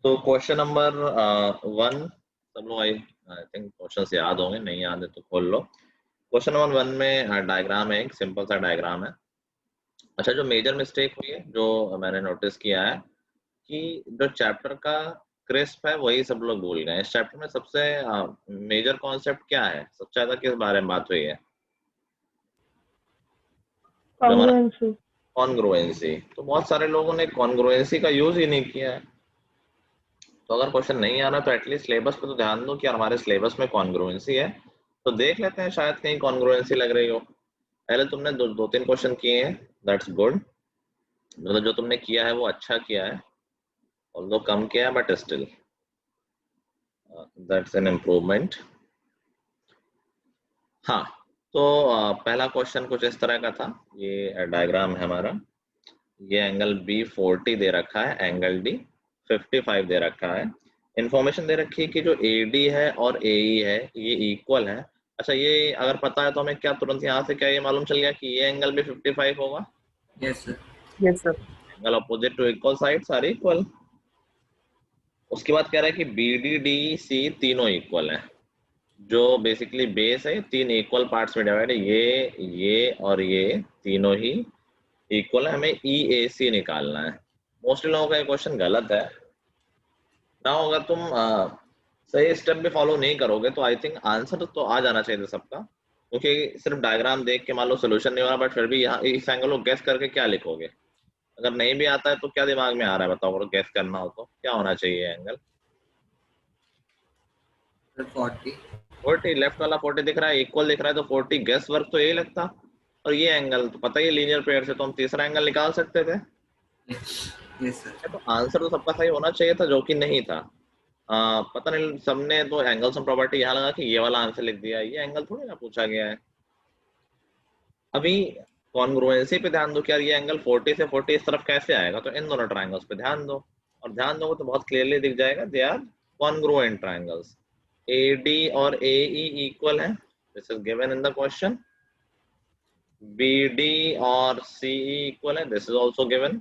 तो question number 1 सब लोग आई थिंक क्वेश्चन याद होंगे, नहीं याद है तो खोल लो। क्वेश्चन नंबर 1 में डायग्राम है, एक सिंपल सा डायग्राम है। अच्छा, जो मेजर मिस्टेक हुई है जो मैंने नोटिस किया है कि जो चैप्टर का क्रिस्प है वही सब लोग भूल गए। इस चैप्टर में सबसे मेजर कॉन्सेप्ट क्या है, सबसे ज्यादा किस बारे में बात हुई है? जो हमारा कॉन्ग्रुएंसी। कॉन्ग्रुएंसी। तो बहुत सारे लोगों ने कॉन्ग्रुएंसी का यूज ही नहीं किया है। तो अगर क्वेश्चन नहीं आ रहा तो एटलीस्ट सिलेबस पे तो ध्यान दो कि यार हमारे सिलेबस में कॉन्ग्रुएंसी है, तो देख लेते हैं शायद कहीं कॉन्ग्रुएंसी लग रही हो। पहले तुमने दो तीन क्वेश्चन किए हैं, दैट्स गुड। मतलब जो तुमने किया है वो अच्छा किया है, ऑल्दो कम किया है but still that's an improvement. हाँ, तो पहला क्वेश्चन कुछ इस तरह का था। ये डायग्राम है हमारा। ये एंगल बी 40 दे रखा है, एंगल डी 55 दे रखा है। इंफॉर्मेशन दे रखी है कि जो ए डी है और ए ई है ये इक्वल है। अच्छा, ये अगर पता है तो हमें क्या तुरंत यहाँ से क्या ये मालूम चल गया कि ये एंगल भी 55 होगा? Yes sir. Yes sir. Angle opposite to equal sides are equal. उसके बाद कह रहा है कि बी डी डी सी तीनों इक्वल है। जो बेसिकली बेस है तीन इक्वल पार्ट्स में डिवाइड है, ये और ये तीनों ही इक्वल है। हमें ई ए सी निकालना है। मोस्टली लोगों का ये क्वेश्चन गलत है ना। अगर तुम सही स्टेप भी फॉलो नहीं करोगे तो आई थिंक आंसर तो आ जाना चाहिए था सबका, क्योंकि सिर्फ डायग्राम देख के मान लो सोल्यूशन नहीं हो रहा बट फिर भी यहाँ इस एंगल को गैस करके क्या लिखोगे? अगर नहीं भी आता है तो क्या दिमाग में आ रहा है बताओ? अगर गैस करना हो तो क्या होना चाहिए एंगल? 40। 40। लेफ्ट वाला 40 दिख रहा है, इक्वल दिख रहा है, तो 40 गैस वर्क तो यही लगता। और ये एंगल तो पता ही लीनियर पेयर से तो हम तीसरा एंगल निकाल सकते थे। Yes sir. तो आंसर तो सबका सही होना चाहिए था, जो कि नहीं था। पता नहीं सबने तो एंगल्स एंड प्रॉपर्टी यहाँ लगा कि ये वाला आंसर लिख दिया। ये एंगल थोड़ी ना पूछा गया है। अभी कॉन्ग्रुएंसी पे ध्यान दो कि यार ये एंगल 40 से 40 इस तरफ कैसे आएगा, तो इन दोनों ट्रायंगल्स पे ध्यान दो। और ध्यान दोगे तो बहुत क्लियरली दिख जाएगा, they are congruent triangles. AD और AE इक्वल है, this is given in the question. BD और CE इक्वल है, दिस इज आल्सो गिवन।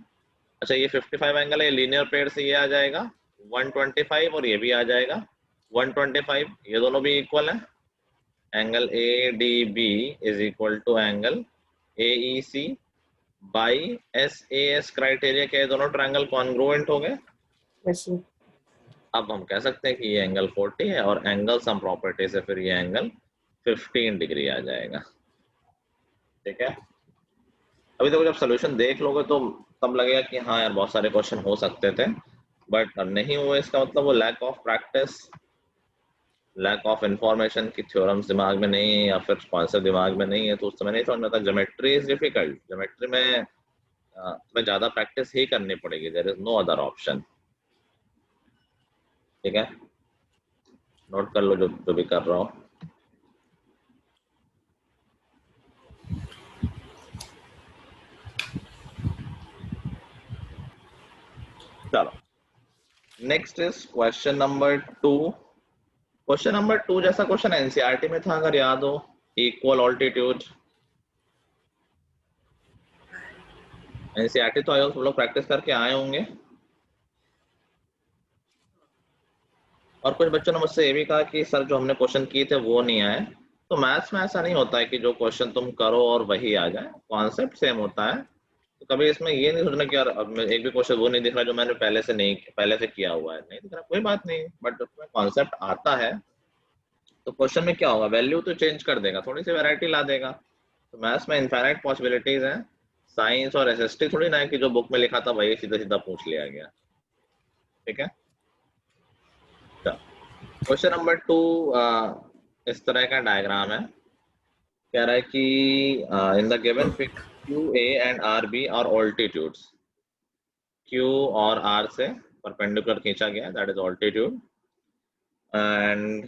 अच्छा, ये 55 एंगल है, लीनियर पेयर से ये आ जाएगा 125 और ये भी आ जाएगा 125, ये दोनों भी इक्वल है। Angle ADB is equal to angle AEC by SAS criteria के दोनों ट्रायंगल कॉन्ग्रुएंट हो गए। Yes sir. अब हम कह सकते हैं कि ये एंगल 40 है और एंगल सम प्रॉपर्टी से फिर ये एंगल 15 डिग्री आ जाएगा। ठीक है, अभी देखो जब सोल्यूशन देख लोगे तो तब लगेगा कि हाँ यार बहुत सारे क्वेश्चन हो सकते थे बट नहीं हुए। इसका मतलब वो lack of practice, lack of information की थ्योरम्स दिमाग में नहीं है या फिर कॉन्सेप्ट दिमाग में नहीं है, तो उस समय नहीं समझ में आता। Geometry is difficult. ज्योमेट्री में तुम्हें ज्यादा प्रैक्टिस ही करनी पड़ेगी, there is no other option. ठीक है, नोट कर लो जो जो भी कर रहा हो। चलो, next is question number 2। Question number 2 जैसा क्वेश्चन एनसीईआरटी में था, अगर याद हो, इक्वल ऑल्टीट्यूड। एनसीईआरटी तो आयो सब लोग प्रैक्टिस करके आए होंगे। और कुछ बच्चों ने मुझसे ये भी कहा कि सर जो हमने क्वेश्चन किए थे वो नहीं आए। तो मैथ्स में ऐसा नहीं होता है कि जो क्वेश्चन तुम करो और वही आ जाए, कॉन्सेप्ट सेम होता है। तो कभी इसमें ये नहीं सोचना कि यार अब मैं एक भी क्वेश्चन वो नहीं दिख रहा जो मैंने पहले से किया हुआ है, नहीं दिख रहा कोई बात नहीं। बट जब कॉन्सेप्ट आता है तो क्वेश्चन में क्या होगा, वैल्यू तो चेंज कर देगा, थोड़ी सी वैरायटी ला देगा। तो मैथ्स में इनफाइनाइट पॉसिबिलिटीज हैं। साइंस और एसएसटी थोड़ी ना है कि जो बुक में लिखा था वही सीधा सीधा पूछ लिया गया। ठीक है, क्वेश्चन नंबर 2 इस तरह का डायग्राम है। कह रहा है कि in the given figure QA and RB are altitudes. Q और R से परपेंडिकुलर खींचा गया, that is altitude, and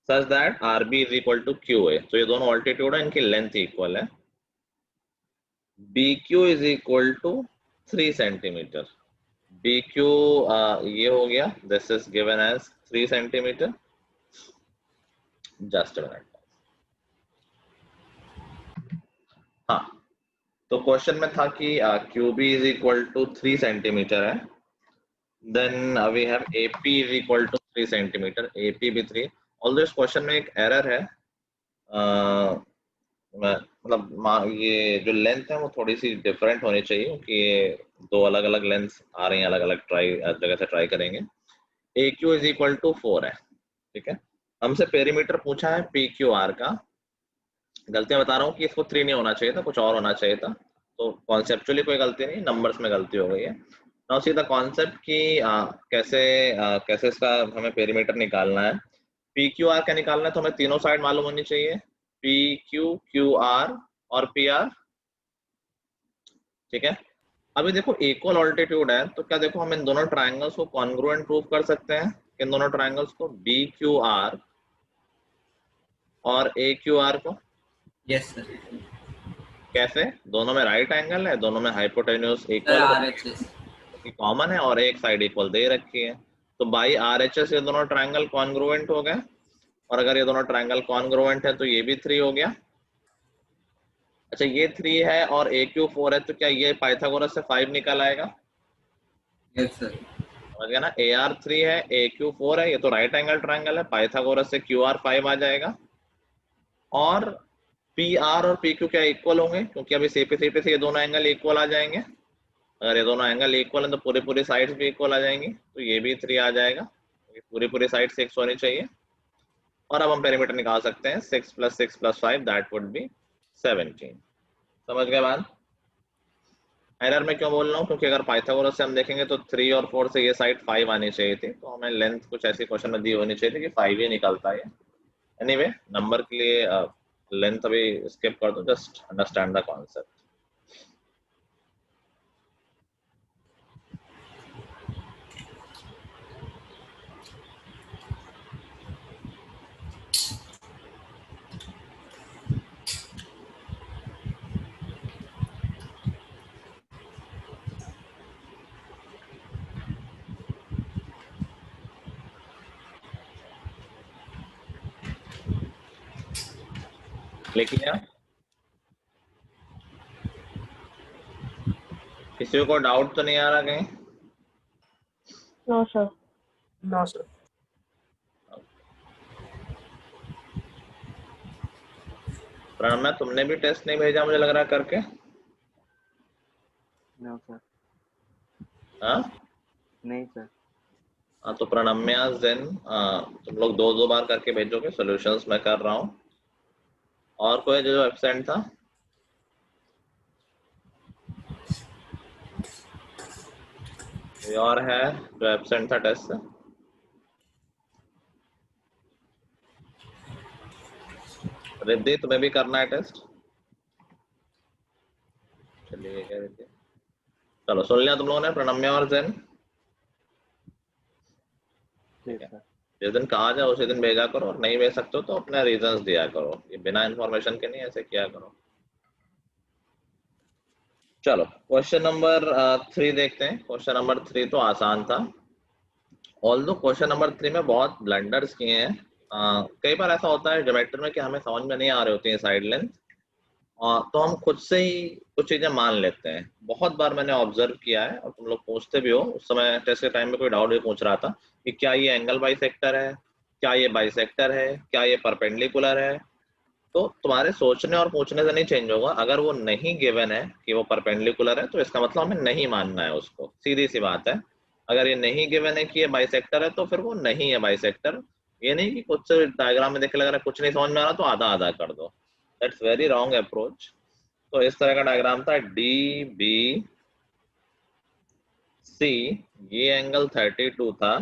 such that RB is equal to QA। तो ये दोनों ऑल्टीट्यूड है, इनकी लेंथ इक्वल है। BQ is equal to 3 centimetre. BQ ये हो गया, this is given as 3 centimetre. Just a minute. हाँ, तो क्वेश्चन में था कि QB is equal to 3 centimetre है, Then we have AP is equal to 3 centimeter. AP भी 3. Although इस क्वेश्चन में एक एरर है, मतलब ये जो लेंथ है वो थोड़ी सी डिफरेंट होनी चाहिए, क्योंकि ये दो अलग अलग लेंथ आ रही हैं, अलग अलग जगह से ट्राई करेंगे. AQ इज इक्वल टू 4 है, ठीक है. हमसे पेरीमीटर पूछा है PQR का. गलतियां बता रहा हूँ कि इसको 3 नहीं होना चाहिए था, कुछ और होना चाहिए था. तो कॉन्सेप्चुअली कोई गलती नहीं, नंबर्स में गलती हो गई है. नाउ सी द कॉन्सेप्ट कि कैसे इसका हमें पेरीमीटर निकालना है. PQR क्या निकालना है, तो हमें तीनों साइड मालूम होनी चाहिए, PQ, QR और PR, ठीक है. अभी देखो इक्वल ऑल्टीट्यूड है, तो क्या देखो हम इन दोनों ट्रायंगल्स को कॉन्ग्रुएंट प्रूव कर सकते हैं, इन दोनों ट्रायंगल्स को BQR और AQR को. Yes sir. कैसे? दोनों में राइट एंगल है, दोनों में hypotenuse sir equal RHS. Common है और एक साइड इक्वल दे रखी है, तो बाई RHS ये दोनों ट्रायंगल कॉन्ग्रुएंट हो गए. और अगर ये दोनों ट्रायंगल कॉन्ग्रुएंट है तो ये भी 3 हो गया. अच्छा ये 3 है और AQ 4 है, तो क्या ये पाइथागोरस से 5 निकल आएगा? Yes sir. समझ गया ना. AR 3 है, AQ 4 है, ये तो राइट एंगल ट्रायंगल है, पाइथागोरस से QR 5 आ जाएगा. और PR और PQ क्या इक्वल होंगे, क्योंकि अभी CP से ये दोनों एंगल इक्वल आ जाएंगे. अगर ये दोनों एंगल इक्वल है तो पूरी साइड्स भी इक्वल आ जाएंगी, तो ये भी 3 आ जाएगा. पूरी साइड 6 होनी चाहिए. और अब हम पेरीमीटर निकाल सकते हैं, 6 + 6 + 5 दैट वुड बी 17. समझ गए बात? एरर में क्यों बोल रहा हूँ, क्योंकि अगर पाइथागोरस से हम देखेंगे तो 3 और 4 से ये साइड 5 आनी चाहिए थी, तो हमें लेंथ कुछ ऐसी क्वेश्चन में दी होनी चाहिए थी कि 5 ही निकलता है. एनीवे नंबर के लिए लेंथ अभी स्किप कर दो, जस्ट अंडरस्टैंड द कॉन्सेप्ट. लिख लिया? किसी को डाउट तो नहीं आ रहा कहीं? No sir. No sir. Pranamya तुमने भी टेस्ट नहीं भेजा मुझे लग रहा करके? No sir. हाँ नहीं सर. हाँ, तो प्रणम्या देन तुम लोग दो बार करके भेजोगे. सॉल्यूशंस मैं कर रहा हूँ. और कोई जो एब्सेंट था? कोई और है जो एब्सेंट था टेस्ट से? रिद्धि तुम्हें भी करना है टेस्ट? चलिए क्या रिद्धि, चलो सुन लिया तुम लोगों ने, प्रणम्या और जैन? ठीक है. जिस दिन कहा जाए उसी दिन भेजा करो, और नहीं भेज सकते हो तो अपने रीजंस दिया करो, ये बिना इंफॉर्मेशन के नहीं ऐसे किया करो. चलो क्वेश्चन नंबर 3 देखते हैं. क्वेश्चन नंबर 3 तो आसान था, ऑल्दो क्वेश्चन नंबर 3 में बहुत ब्लंडर्स किए हैं. कई बार ऐसा होता है ज्योमेट्री में कि हमें समझ में नहीं आ रही होती है साइड लेंथ, तो हम खुद से ही कुछ चीजें मान लेते हैं. बहुत बार मैंने ऑब्जर्व किया है, और तुम लोग पूछते भी हो. उस समय टेस्ट के टाइम में कोई डाउट भी पूछ रहा था कि क्या ये एंगल बाइसेक्टर है, क्या ये बाइसेक्टर है, क्या ये परपेंडिकुलर है. तो तुम्हारे सोचने और पूछने से नहीं चेंज होगा. अगर वो नहीं गिवन है कि वो परपेंडिकुलर है, तो इसका मतलब हमें नहीं मानना है उसको, सीधी सी बात है. अगर ये नहीं गिवन है कि ये बाइसेक्टर है, तो फिर वो नहीं है बाइसेक्टर. ये नहीं कि कुछ डायग्राम में देख लग रहा है कुछ नहीं समझ में आ रहा तो आधा आधा कर दो. That's very wrong approach. तो इस तरह का डायग्राम था DBC. ये एंगल 32 था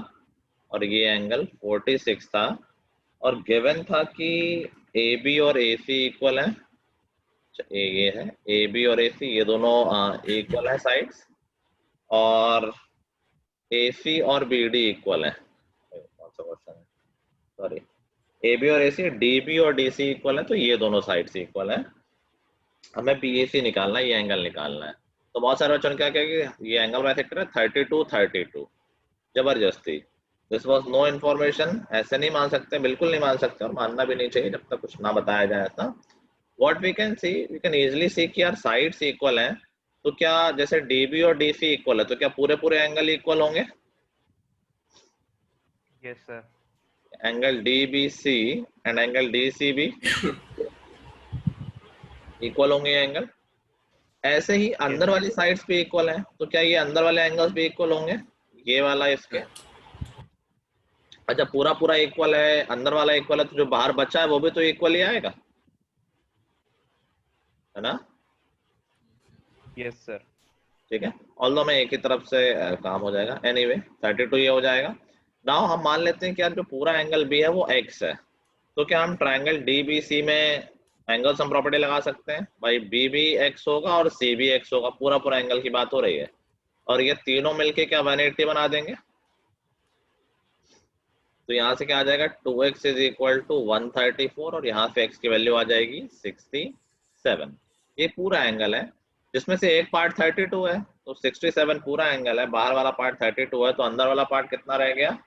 और ये एंगल 46 था, और गिवन था कि AB और AC इक्वल है. ये है AB और AC, ये दोनों इक्वल है साइड्स, और AC और BD इक्वल है. कौन सा क्वेश्चन है, सॉरी, AB और AC, DB और DC इक्वल है, तो ये दोनों साइड्स इक्वल है. हमें BAC निकालना है, ये एंगल निकालना है. तो बहुत सारे बच्चों ने क्या किया कि ये एंगल बाइसेक्टर है 32 जबरदस्ती. This was no information. ऐसे नहीं मान सकते, बिल्कुल नहीं मान सकते, और मानना भी नहीं चाहिए जब तक कुछ ना बताया जाए ऐसा. What we can see, we can easily see कि यार साइड्स इक्वल हैं, तो क्या जैसे DB और DC इक्वल है तो क्या पूरे एंगल इक्वल होंगे? Yes, sir. Angle DBC and angle DCB equal होंगे एंगल। ऐसे ही अंदर वाली साइड्स भी इक्वल हैं, तो क्या ये अंदर वाले एंगल्स भी इक्वल होंगे? ये वाला इसके, अच्छा पूरा पूरा इक्वल है, अंदर वाला इक्वल है, तो जो बाहर बचा है वो भी तो इक्वल ही आएगा, है ना? Yes, sir. ठीक है, ऑल्दो में एक ही तरफ से काम हो जाएगा। एनीवे 32 ये हो जाएगा। नाउ हम मान लेते हैं कि यार जो पूरा एंगल बी है वो x है, तो क्या हम ट्रायंगल DBC में एंगल सम प्रॉपर्टी लगा सकते हैं? भाई बी भी x होगा और सी भी x होगा, पूरा पूरा एंगल की बात हो रही है, और ये तीनों मिलके क्या 180 बना देंगे। तो यहाँ से क्या आ जाएगा 2x इज इक्वल टू 134 और यहाँ से x की वैल्यू आ जाएगी 67। ये पूरा एंगल है जिसमें से एक पार्ट 32 है, तो 67 पूरा एंगल है, बाहर वाला पार्ट 32 है, तो अंदर वाला पार्ट कितना रह गया?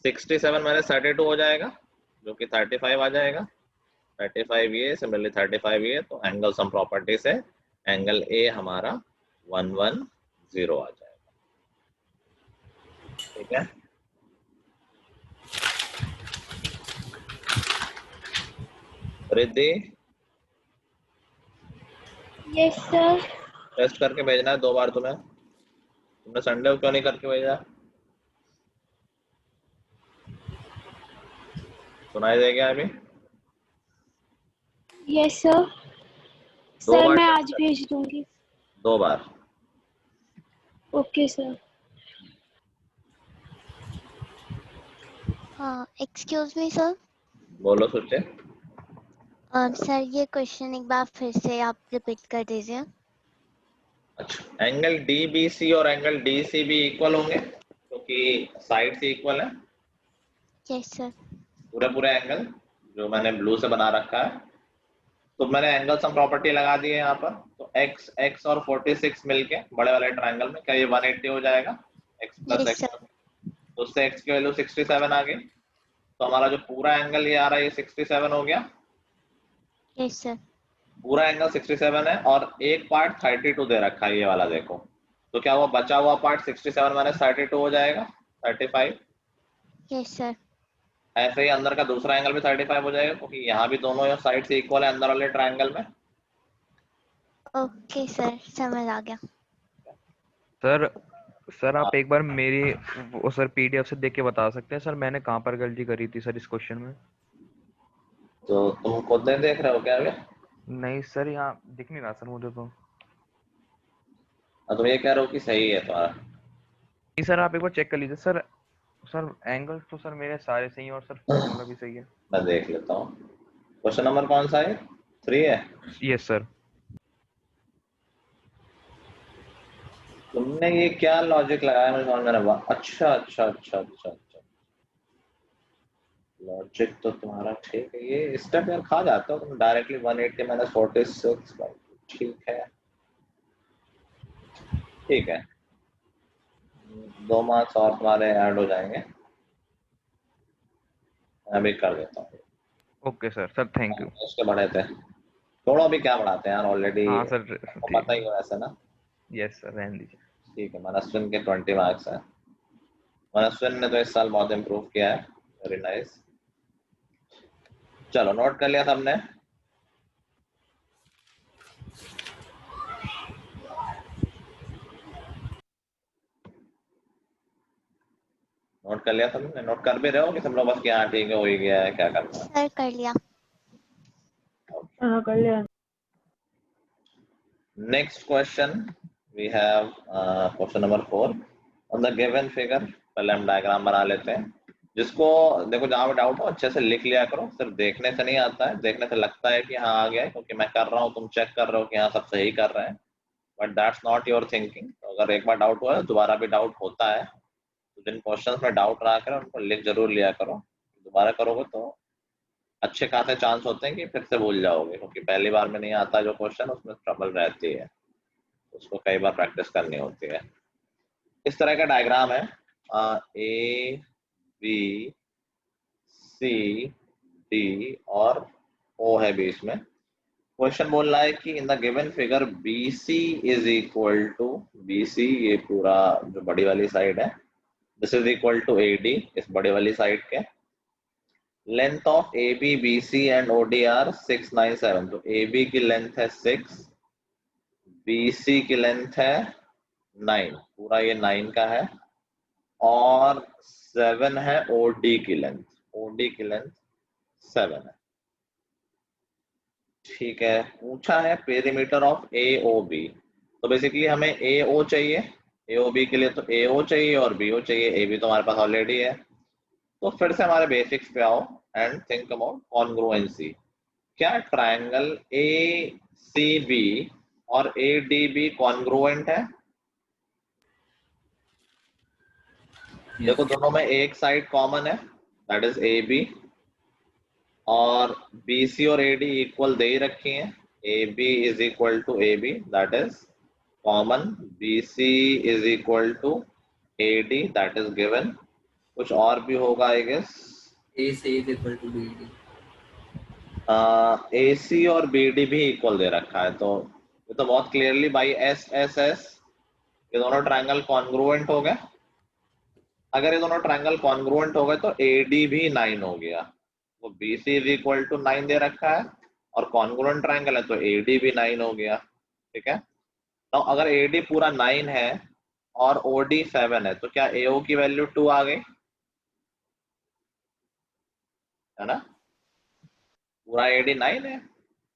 67 माइनस 32 हो जाएगा, जो कि 35 आ जाएगा। 35 ये सिमिलरली 35 ये, तो एंगल सम प्रॉपर्टी से एंगल ए हमारा 110 आ जाएगा। ठीक है, रिद्धि यस सर। टेस्ट करके भेजना है 2 बार तुम्हें। तुमने संडे को क्यों नहीं करके भेजा? सुनाई दे गया अभी? Yes sir. दो सर बार मैं टेस्ट आज कर, भेज दूंगी। 2 बार। Okay sir. हाँ, एक्सक्यूज मी सर। बोलो सोचे। सर ये क्वेश्चन एक बार फिर से आप रिपीट कर दीजिए। अच्छा, एंगल DBC और एंगल DCB इक्वल होंगे क्योंकि साइड से इक्वल है, यस सर। पूरे पूरे एंगल जो मैंने ब्लू से बना रखा है। तो मैंने एंगल सम प्रॉपर्टी लगा दी है यहाँ पर, तो x और 46 मिलके बड़े वाले ट्रायंगल में क्या ये 180 हो जाएगा? x plus yes x, sir. तो उससे x की वैल्यू 67 आ गई, तो हमारा जो पूरा एंगल ये आ रहा है ये 67 हो गया। Yes sir. पूरा एंगल 67 है और एक पार्ट 32 दे रखा है ये वाला, देखो, तो क्या वो बचा हुआ पार्ट 67 माइनस 32 हो जाएगा 35। Yes sir. ऐसे ही अंदर का दूसरा एंगल भी 35 हो जाएगा क्योंकि यहाँ भी दोनों साइड से इक्वल है अंदर वाले ट्रायंगल में। ओके सर, समझ आ गया। सर आप एक बार मेरी वो सर PDF से देख के बता सकते हैं सर मैंने कहाँ पर गलती करी थी सर इस क्वेश्चन में? तो तुम खुद नहीं देख रहे हो क्या अभी? नहीं सर, यहाँ दिख नहीं रहा सर मुझे तो। तुम ये कह रहे हो कि सही है तुम्हारा? नहीं सर, आप एक बार चेक कर लीजिए सर। सर एंगल्स तो सर मेरे सारे सही हैं और सर फॉर्मूला भी सही है। मैं देख लेता हूँ। क्वेश्चन नंबर कौन सा है? 3 है। Yes sir. तुमने ये क्या लॉजिक लगाया मुझे समझ में नहीं आया। अच्छा अच्छा अच्छा अच्छा अच्छा, लॉजिक तो तुम्हारा ठीक है, ये स्टेप यार खा जाता हो तुम डायरेक्टली 180 माइनस 46। ठीक है ठीक है, 2 मार्क्स और तुम्हारे ऐड हो जाएंगे, मैं भी कर देता हूँ। Okay sir, sir thank you. उसके बढ़े थे, छोड़ो अभी क्या बढ़ाते हैं यार, ऑलरेडी हाँ सर पता ही ठीक। है वैसे ना। यस सर, रहने दीजिए। ठीक है, मनस्विन के 20 मार्क्स हैं। मनस्विन ने तो इस साल बहुत इम्प्रूव किया है, वेरी नाइस। चलो नोट कर लिया सबने? नोट कर लिया सबने? नोट कर भी रहे हो कि सब लोग बस कि हाँ ठीक है हो ही गया है, क्या करना है? सर कर लिया। हाँ कर लिया। Next question we have question number 4 on the given figure. पहले हम डायग्राम बना लेते हैं, जिसको देखो जहाँ पे डाउट हो अच्छे से लिख लिया करो, सिर्फ देखने से नहीं आता है, देखने से लगता है कि हाँ आ गया है क्योंकि मैं कर रहा हूँ, तुम चेक कर रहे हो कि हाँ सब सही कर रहे हैं, but that's not your thinking. तो अगर एक बार डाउट हुआ है दोबारा भी डाउट होता है, तो जिन क्वेश्चंस में डाउट रहा करो उनको लिख जरूर लिया करो, दोबारा करोगे तो अच्छे खासे चांस होते हैं कि फिर से भूल जाओगे, क्योंकि पहली बार में नहीं आता जो क्वेश्चन उसमें ट्रबल रहती है, उसको कई बार प्रैक्टिस करनी होती है। इस तरह का डायग्राम है, ए बी सी डी और ओ है बीच में। क्वेश्चन बोल रहा है कि in the given figure BC is equal to, BC ये पूरा जो बड़ी वाली साइड है, this is equal to AD, इस बड़े वाली साइड के। Length of AB, BC and OD are 6, 9, 7। तो AB की लेंथ है 6, BC की लेंथ है 9, पूरा ये 9 का है, और 7 है OD की लेंथ। OD की लेंथ 7 है। ठीक है, पूछा है पेरीमीटर ऑफ AOB। तो बेसिकली हमें AO चाहिए, AOB के लिए तो AO चाहिए और BO चाहिए। AB तो हमारे पास ऑलरेडी है। तो फिर से हमारे बेसिक्स पे आओ एंड थिंक अबाउट कॉन्ग्रुएंसी। क्या ट्रायंगल ACB और ADB कॉन्ग्रुएंट है? Yes. देखो दोनों में एक साइड कॉमन है, दैट इज AB, और BC और AD इक्वल दे ही रखी हैं। AB is equal to AB, that is common. BC is equal to AD, that is given. कुछ और भी होगा I guess. AC is equal to BD. AC और BD भी इक्वल दे रखा है, तो ये तो बहुत क्लियरली बाई SSS ये दोनों ट्रायंगल कॉन्ग्रुएंट हो गए। अगर ये दोनों ट्रायंगल कॉन्ग्रुएंट हो गए तो AD भी 9 हो गया। वो BC इज इक्वल टू 9 दे रखा है और कॉन्ग्रुएंट ट्रायंगल है तो AD भी 9 हो गया। ठीक है, तो अगर AD पूरा 9 है और OD 7 है तो क्या AO की वैल्यू 2 आ गई, है ना? पूरा AD 9 है,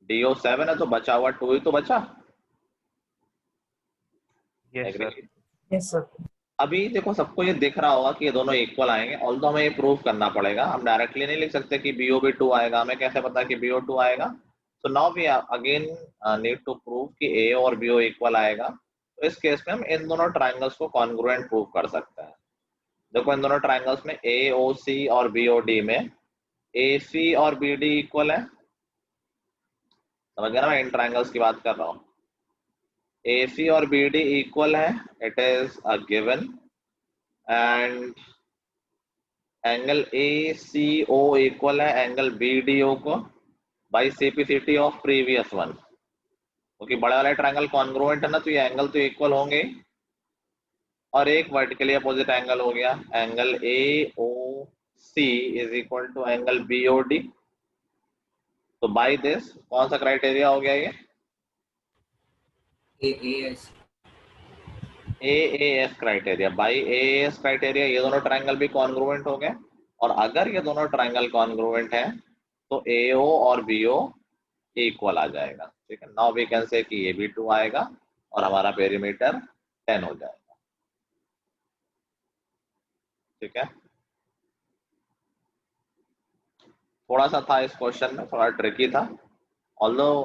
DO 7 है, तो बचा हुआ 2 ही तो बचा। Yes Agree? Sir. Yes sir. अभी देखो सबको ये दिख रहा होगा कि ये दोनों इक्वल आएंगे, ऑल्दो हमें ये प्रूव करना पड़ेगा। हम डायरेक्टली नहीं लिख सकते कि BO भी 2 आएगा। हमें कैसे पता कि BO 2 आएगा? तो now we again need to prove कि AO और BO इक्वल आएगा। तो इस केस में हम इन दोनों ट्रायंगल्स को कॉन्ग्रुएंट प्रूव कर सकते हैं। देखो इन दोनों ट्रायंगल्स में AOC और BOD में AC और BD इक्वल है। समझ गया ना, मैं इन ट्रायंगल्स की बात कर रहा हूँ। AC और BD इक्वल है, it is a given. And angle ACO equal है एंगल BDO को by CPCT of previous one, क्योंकि बड़ा वाला ट्रायंगल कॉन्ग्रुएंट है ना, तो ये एंगल तो इक्वल होंगे। और एक वर्टिकली अपोजिट एंगल हो गया, angle AOC is equal to angle BOD। तो बाई दिस कौन सा क्राइटेरिया हो गया ये? AAS. AAS criteria. By AAS criteria ये दोनों ट्रायंगल भी कॉन्ग्रुएंट हो गए। और अगर ये दोनों ट्रायंगल कॉन्ग्रुएंट है तो AO और BO इक्वल आ जाएगा। ठीक है, नाउ वी कैन से कि ये भी 2 आएगा और हमारा पेरीमीटर 10 हो जाएगा। ठीक है, थोड़ा सा था इस क्वेश्चन में, थोड़ा ट्रिकी था। ऑल्दो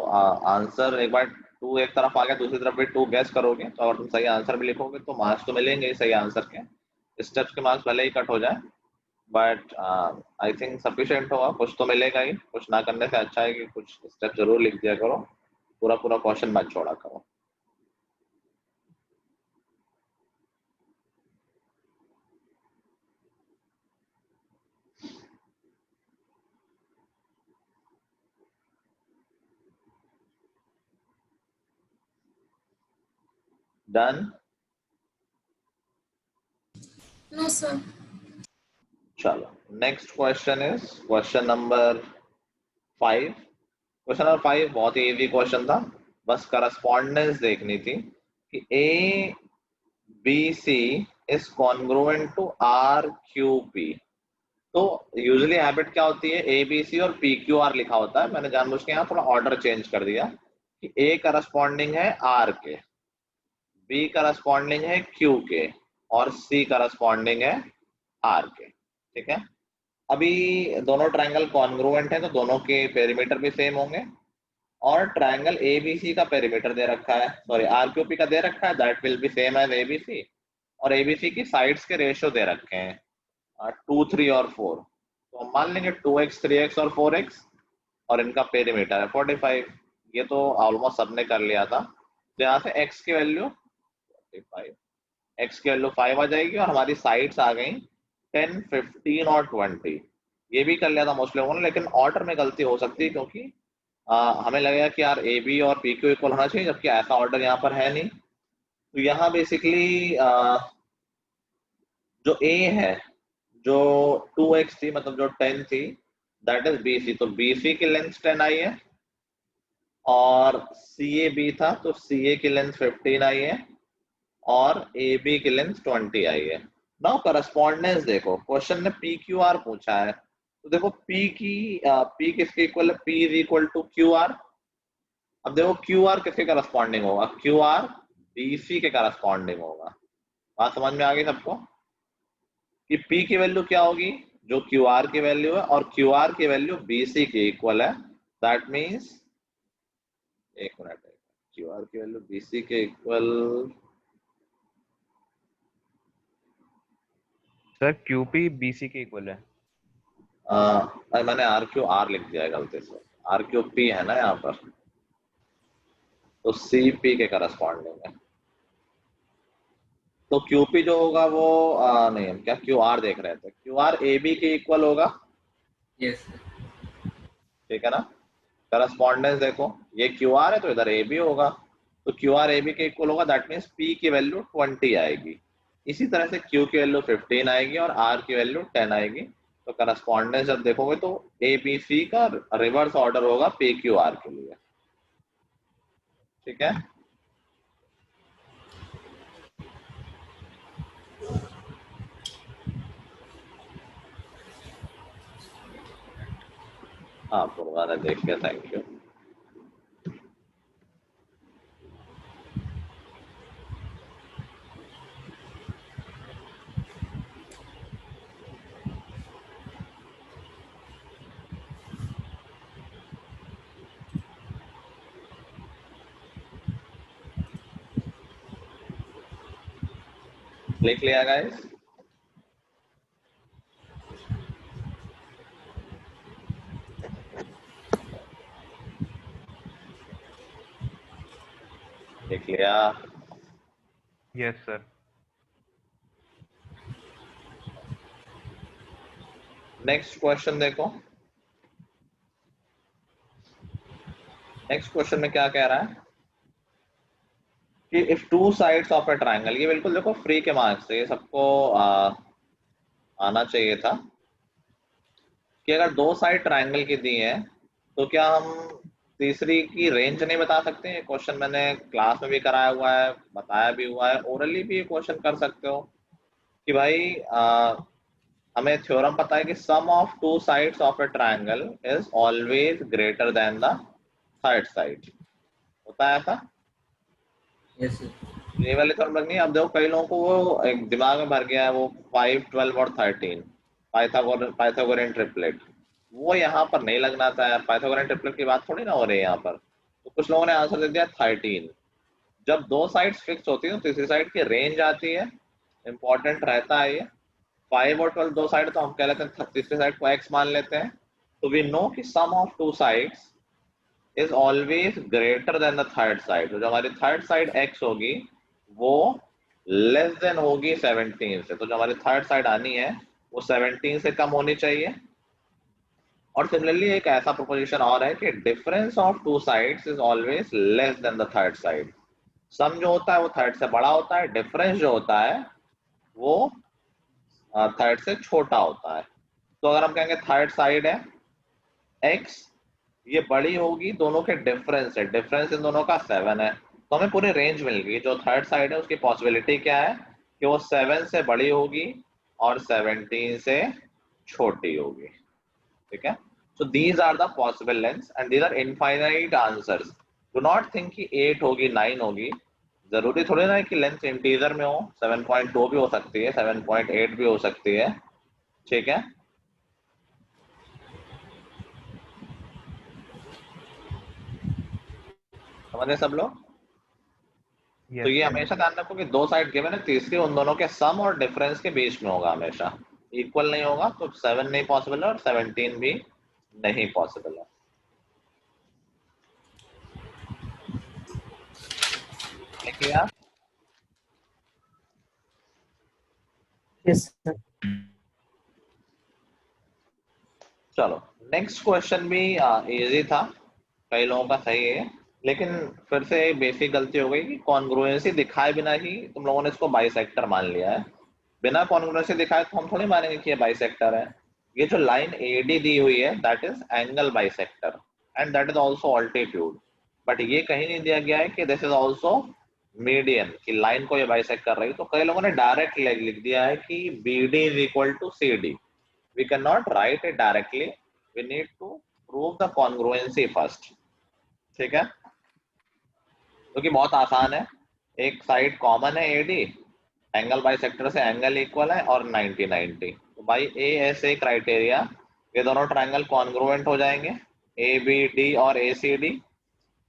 आंसर एक बार 2 एक तरफ आ गया, दूसरी तरफ भी 2 गैस करोगे तो अगर तुम सही आंसर भी लिखोगे तो मार्क्स तो मिलेंगे ही सही आंसर के। स्टेप्स के मार्क्स भले ही कट हो जाए, बट आई थिंक सफिशिएंट होगा। कुछ तो मिलेगा ही, कुछ ना करने से अच्छा है कि कुछ स्टेप जरूर लिख दिया करो, पूरा पूरा क्वेश्चन मत छोड़ा करो। डन? No sir. चलो next question is question number 5। Question number 5 बहुत ही इजी क्वेश्चन था, बस करस्पॉन्डेंस देखनी थी कि ABC is congruent to RQP। तो यूजुअली हैबिट क्या होती है, ABC और PQR लिखा होता है। मैंने जानबूझ के यहाँ थोड़ा ऑर्डर चेंज कर दिया कि A करस्पॉन्डिंग है R के, B करस्पॉन्डिंग है Q के, और C करस्पॉन्डिंग है R के। ठीक है, अभी दोनों ट्रायंगल कॉन्ग्रुएंट है तो दोनों के पेरीमीटर भी सेम होंगे। और ट्रायंगल ABC का पेरीमीटर दे रखा है, सॉरी RQP का दे रखा है, that will be same as ABC। और ABC की साइड्स के रेशियो दे रखे हैं 2, 3 और 4। तो हम मान लेंगे 2x, 3x और 4x, और इनका पेरीमीटर है 45। ये तो ऑलमोस्ट सबने कर लिया था। तो यहाँ से x की वैल्यू 45, x की वैल्यू 5 आ जाएगी, और हमारी साइड्स आ गई 10, 15 और 20। ये भी कर लिया था मोस्ट लोगों ने, लेकिन ऑर्डर में गलती हो सकती है, क्योंकि हमें लगेगा कि यार AB और PQ इक्वल होना चाहिए, जबकि ऐसा ऑर्डर यहाँ पर है नहीं। तो यहाँ बेसिकली जो ए है, जो 2x थी मतलब जो 10 थी, दैट इज बीसी, तो बीसी की लेंथ 10 आई है, और सी ए बी था तो सी ए की लेंथ 15 आई है, और ए बी की लेंथ 20 आई है। नाउ करस्पॉन्डेंस देखो, क्वेश्चन ने पी क्यू आर पूछा है, तो देखो पी किसके इक्वल है, P is equal to Q R. अब देखो क्यू आर किसके करस्पॉन्डिंग होगा, Q R B C corresponding होगा। बात समझ में आ गई सबको कि P की वैल्यू क्या होगी, जो QR की वैल्यू है, और QR की वैल्यू BC के इक्वल है। दैट मींस, एक मिनट, QR की वैल्यू BC के इक्वल, सर QP BC के इक्वल है। मैंने RQR लिख दिया है गलती से, RQP है ना यहाँ पर, तो CP के करस्पॉन्डिंग है। तो QP जो होगा वो नहीं, हम क्या QR देख रहे थे, QR AB के इक्वल होगा, यस सर। ठीक है ना। करस्पॉन्डेंस देखो, ये QR है तो इधर AB होगा, तो QR AB के इक्वल होगा, दैट मींस P की वैल्यू 20 आएगी। इसी तरह से Q की वैल्यू 15 आएगी और R की वैल्यू 10 आएगी। तो करस्पॉन्डेंस जब देखोगे तो ABC का रिवर्स ऑर्डर होगा PQR के लिए, ठीक है। हाँ पुरवाना देख लिया, थैंक यू। लिख लिया गाइस, लिख लिया। Yes sir. नेक्स्ट क्वेश्चन देखो, नेक्स्ट क्वेश्चन में क्या कह रहा है कि if two sides of a triangle, ये बिल्कुल देखो फ्री के मार्क्स से, ये सबको आना चाहिए था कि अगर दो साइड ट्रायंगल की दी है तो क्या हम तीसरी की रेंज नहीं बता सकते। ये क्वेश्चन मैंने क्लास में भी कराया हुआ है, बताया भी हुआ है, ओरली भी ये क्वेश्चन कर सकते हो कि भाई हमें थ्योरम पता है कि sum of two sides of a triangle is always greater than the third side, होता है ऐसा। Yes sir. ये वाले थ्योरम लगनी है। अब देखो कई लोगों को वो एक दिमाग में भर गया है वो 5, 12 और 13 पाइथागोरियन ट्रिपलेट, वो यहाँ पर नहीं लगना था यार, पाइथागोरियन ट्रिपलेट की बात थोड़ी ना हो रही है यहाँ पर। तो कुछ लोगों ने आंसर दे दिया 13। जब दो साइड्स फिक्स होती है तो तीसरी साइड की रेंज आती है, इंपॉर्टेंट रहता है ये। 5 और 12 दो साइड तो हम कह लेते हैं, तीसरी साइड को x मान लेते हैं। तो वी नो कि sum of two sides is always greater than the third side. तो जो हमारी थर्ड साइड x होगी वो लेस देन होगी 17 से, तो जो हमारी थर्ड साइड आनी है वो 17 से कम होनी चाहिए। और सिमिलरली एक ऐसा प्रोपोजिशन और है कि difference of two sides is always less than the third side. Sum जो होता है वो थर्ड से बड़ा होता है, डिफरेंस जो होता है वो थर्ड से छोटा होता है। तो अगर हम कहेंगे थर्ड साइड है x, ये बड़ी होगी, दोनों के डिफरेंस है, डिफरेंस इन दोनों का 7 है, तो हमें पूरी रेंज मिल गई। जो थर्ड साइड है उसकी पॉसिबिलिटी क्या है कि वो 7 से बड़ी होगी और 17 से छोटी होगी, ठीक है। So these are the possible lengths and these are infinite answers. Do not think कि 8 होगी 9 होगी, जरूरी थोड़ी ना है कि लेंथ इंटीजर में हो, 7.2 भी हो सकती है, 7.8 भी हो सकती है, ठीक है। समझे सब लोग। तो ये हमेशा ध्यान रखो कि दो साइड गिवन है, तीसरी उन दोनों के सम और डिफरेंस के बीच में होगा, हमेशा इक्वल नहीं होगा। तो 7 नहीं पॉसिबल है और 17 भी नहीं पॉसिबल है। देखिए यस सर। चलो नेक्स्ट क्वेश्चन भी इजी था, कई लोगों का सही है, लेकिन फिर से बेसिक गलती हो गई कि कॉन्ग्रुएंसी दिखाए बिना ही तुम लोगों ने इसको बाइसेक्टर मान लिया है। बिना कॉन्ग्रुएंसी दिखाए तो हम थोड़ी मानेंगे कि ये बाइसेक्टर है। ये जो लाइन AD दी हुई है that is angle bisector and that is also altitude, but ये कहीं नहीं दिया गया है कि दिस इज आल्सो मीडियन, कि लाइन को ये बाइसेक्ट कर रही है। तो कई लोगों ने डायरेक्ट लिख दिया है कि BD is equal to CD। We can not write it directly, we need to prove the congruency first, ठीक है, क्योंकि बहुत आसान है। एक साइड कॉमन है AD, एंगल बाइसेक्टर से एंगल इक्वल है और 90-90, तो भाई ASA क्राइटेरिया, ये दोनों ट्रायंगल कॉन्ग्रुएंट हो जाएंगे, ABD और ACD।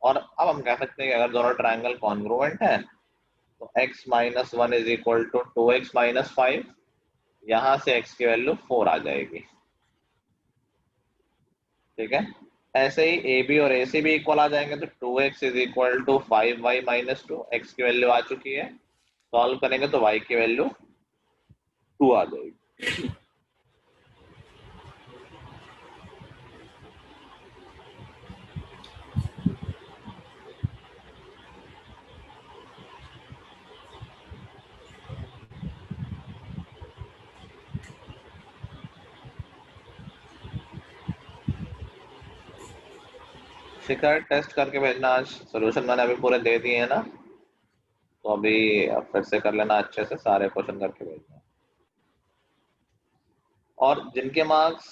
और अब हम कह सकते हैं कि अगर दोनों ट्रायंगल कॉन्ग्रुएंट है तो x - 1 is equal to 2x - 5, यहां से x की वैल्यू 4 आ जाएगी, ठीक है। ऐसे ही AB और AC भी इक्वल आ जाएंगे, तो 2x is equal to 5y - 2, x की वैल्यू आ चुकी है, सॉल्व करेंगे तो y की वैल्यू 2 आ जाएगी। शिखर टेस्ट करके भेजना, आज सॉल्यूशन मैंने अभी पूरे दे दिए हैं ना, तो अभी फिर से कर लेना अच्छे से, सारे क्वेश्चन करके भेजना। और जिनके मार्क्स,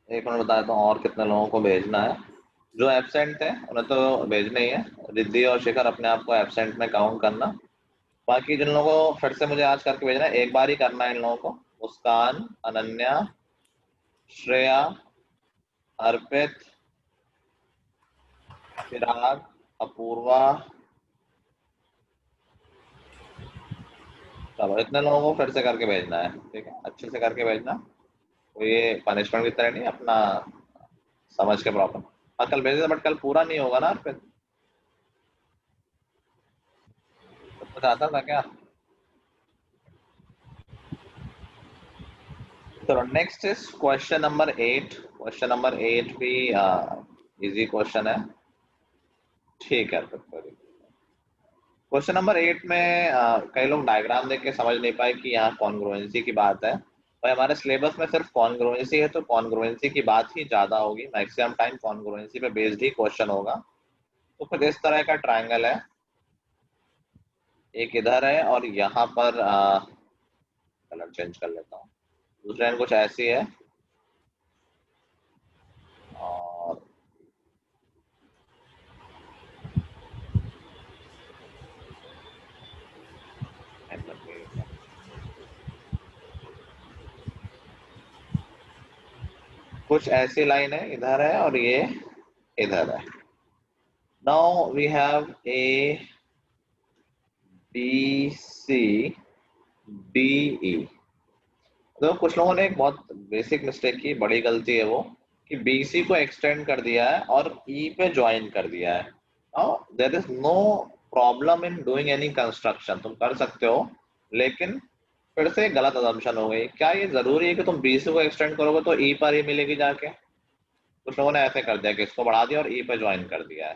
एक मिनट बता देता हूँ और कितने लोगों को भेजना है। जो एब्सेंट थे उन्हें तो भेजना ही है, रिद्धि और शिखर अपने आप को एब्सेंट में काउंट करना। बाकी जिन लोगों को फिर से मुझे आज करके भेजना है, एक बार ही करना है इन लोगों को, मुस्कान, अनन्या, श्रेया, अर्पित, चिराग, अपूर्वा, चलो इतने लोगों को फिर से करके भेजना है, ठीक है, अच्छे से करके भेजना, तो ये पनिशमेंट की तरह नहीं, अपना समझ के प्रॉपर। हाँ कल भेज दे, बट कल पूरा नहीं होगा ना अर्पित, कुछ आता था क्या? तो next is question number 8। Question number 8 भी इजी क्वेश्चन है, ठीक है। क्वेश्चन नंबर 8 में कई लोग डायग्राम देख के समझ नहीं पाए कि यहाँ कॉन्ग्रुएंसी की बात है, और हमारे सिलेबस में सिर्फ कॉन्ग्रुएंसी है, तो कॉन्ग्रुएंसी की बात ही ज्यादा होगी, मैक्सिमम टाइम कॉन्ग्रुएंसी पे बेस्ड ही क्वेश्चन होगा। तो कुछ इस तरह का ट्रायंगल है, एक इधर है और यहाँ पर कलर चेंज कर लेता हूँ, दूसरे एंड कुछ ऐसी है, और कुछ ऐसी लाइन है, इधर है और ये इधर है। Now we have A B C D E। तो कुछ लोगों ने एक बहुत बेसिक मिस्टेक की, बड़ी गलती है वो, कि BC को एक्सटेंड कर दिया है और E पे ज्वाइन कर दिया है। Now there is no problem in doing any construction, तुम कर सकते हो, लेकिन फिर से गलत असम्पशन हो गई। क्या ये जरूरी है कि तुम BC को एक्सटेंड करोगे तो E पर ही मिलेगी जाके? कुछ लोगों ने ऐसे कर दिया कि इसको बढ़ा दिया और E पे ज्वाइन कर दिया है।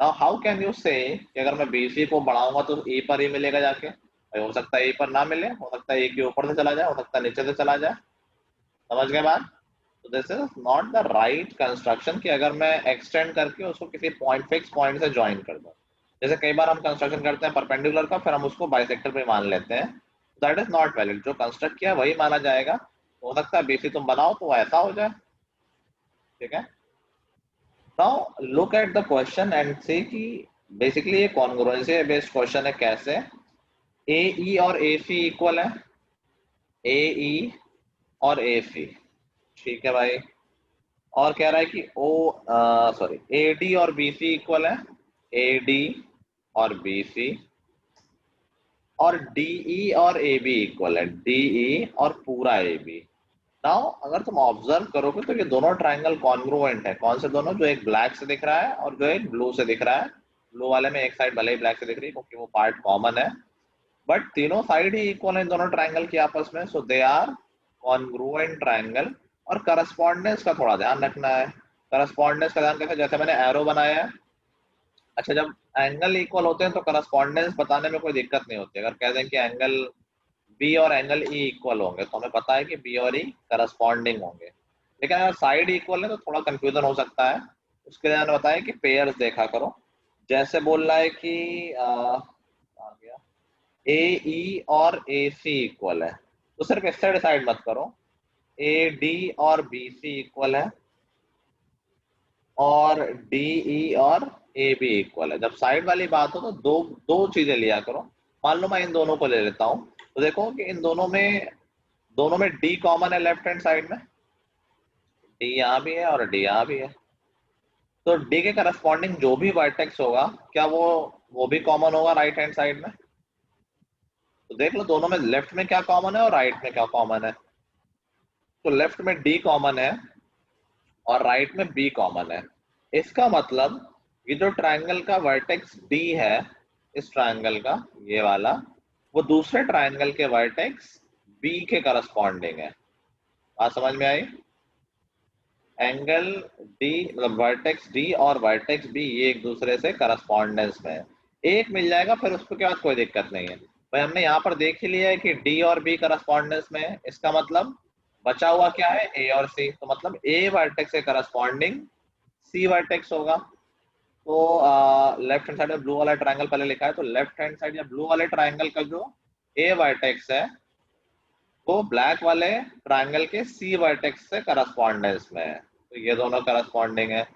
नाउ हाउ कैन यू से कि अगर मैं BC को बढ़ाऊंगा तो E पर ही मिलेगा जाके? हो सकता है E पर ना मिले, हो सकता है E के ऊपर से चला जाए, हो सकता है नीचे से चला जाए, समझ गए बात? तो this is not the right construction कि अगर मैं एक्सटेंड करके उसको किसी पॉइंट, फिक्स पॉइंट से ज्वाइन कर दूं। जैसे कई बार हम कंस्ट्रक्शन करते हैं परपेंडिकुलर का, फिर हम उसको बाइसेक्टर पे मान लेते हैं, दैट इज नॉट वैलिड। जो कंस्ट्रक्ट किया वही माना जाएगा। हो सकता है BC तुम बनाओ तो ऐसा हो जाए, ठीक है। Now look at the question and see कि बेसिकली ये कॉन्ग्रुएंसी बेस्ड क्वेश्चन है। कैसे? AE और AC इक्वल है, AE और AC, ठीक है भाई। और कह रहा है कि AD और BC इक्वल है, AD और BC, और DE और AB इक्वल है, DE और पूरा AB। नाउ अगर तुम ऑब्जर्व करोगे तो ये दोनों ट्रायंगल कॉन्ग्रुएंट है। कौन से दोनों? जो एक ब्लैक से दिख रहा है और जो एक ब्लू से दिख रहा है। ब्लू वाले में एक साइड भले ही ब्लैक से दिख रही है क्योंकि वो पार्ट कॉमन है, बट तीनों साइड ही इक्वल है दोनों ट्रायंगल की आपस में, सो दे आर कॉन्ग्रुएंट ट्रायंगल। और करस्पॉन्डेंस का थोड़ा ध्यान रखना है। करस्पॉन्डेंस का ध्यान कैसे? जैसे मैंने एरो बनाया है, अच्छा जब एंगल इक्वल होते हैं तो करस्पॉन्डेंस बताने में कोई दिक्कत नहीं होती। अगर कह दें कि एंगल बी और एंगल ई इक्वल होंगे, तो हमें पता है कि बी और ई करस्पॉन्डिंग होंगे। लेकिन अगर साइड इक्वल है तो थोड़ा कंफ्यूजन हो सकता है। उसके लिए मैंने बताया कि पेयर्स देखा करो। जैसे बोल रहा है कि आ गया ए ई और ए सी इक्वल है, तो सिर्फ इससे डिसाइड मत करो। ए डी और बी सी इक्वल है और डी ई और ए बी इक्वल है। जब साइड वाली बात हो तो दो दो चीजें लिया करो। मान लो मैं इन दोनों को ले लेता हूँ, तो देखो कि इन दोनों में डी कॉमन है लेफ्ट हैंड साइड में, डी यहाँ भी है और डी यहाँ भी है। तो डी के करस्पॉन्डिंग जो भी वर्टेक्स होगा, क्या वो भी कॉमन होगा राइट हैंड साइड में? तो देख लो दोनों में लेफ्ट में क्या कॉमन है और राइट में क्या कॉमन है। तो लेफ्ट में डी कॉमन है और राइट में बी कॉमन है। इसका मतलब ये जो ट्रायंगल का वर्टेक्स डी है, इस ट्रायंगल का ये वाला, वो दूसरे ट्रायंगल के वर्टेक्स बी के करस्पॉन्डिंग है। बात समझ में आई? एंगल डी मतलब वर्टेक्स डी और वर्टेक्स बी ये एक दूसरे से करस्पॉन्डेंस में है। एक मिल जाएगा फिर उसके बाद कोई दिक्कत नहीं है भाई। हमने यहाँ पर देख ही लिया है कि डी और बी करस्पॉन्डेंस में है, इसका मतलब बचा हुआ क्या है? ए और सी। तो मतलब ए वर्टेक्स के करस्पॉन्डिंग सी वर्टेक्स होगा। तो लेफ्ट हैंड साइड में ब्लू वाला ट्रायंगल पहले लिखा है, तो लेफ्ट हैंड साइड या ब्लू वाले ट्रायंगल का जो ए वर्टेक्स है वो ब्लैक वाले ट्रायंगल के सी वर्टेक्स से करस्पॉन्डेंस में है। तो ये दोनों करस्पॉन्डिंग है।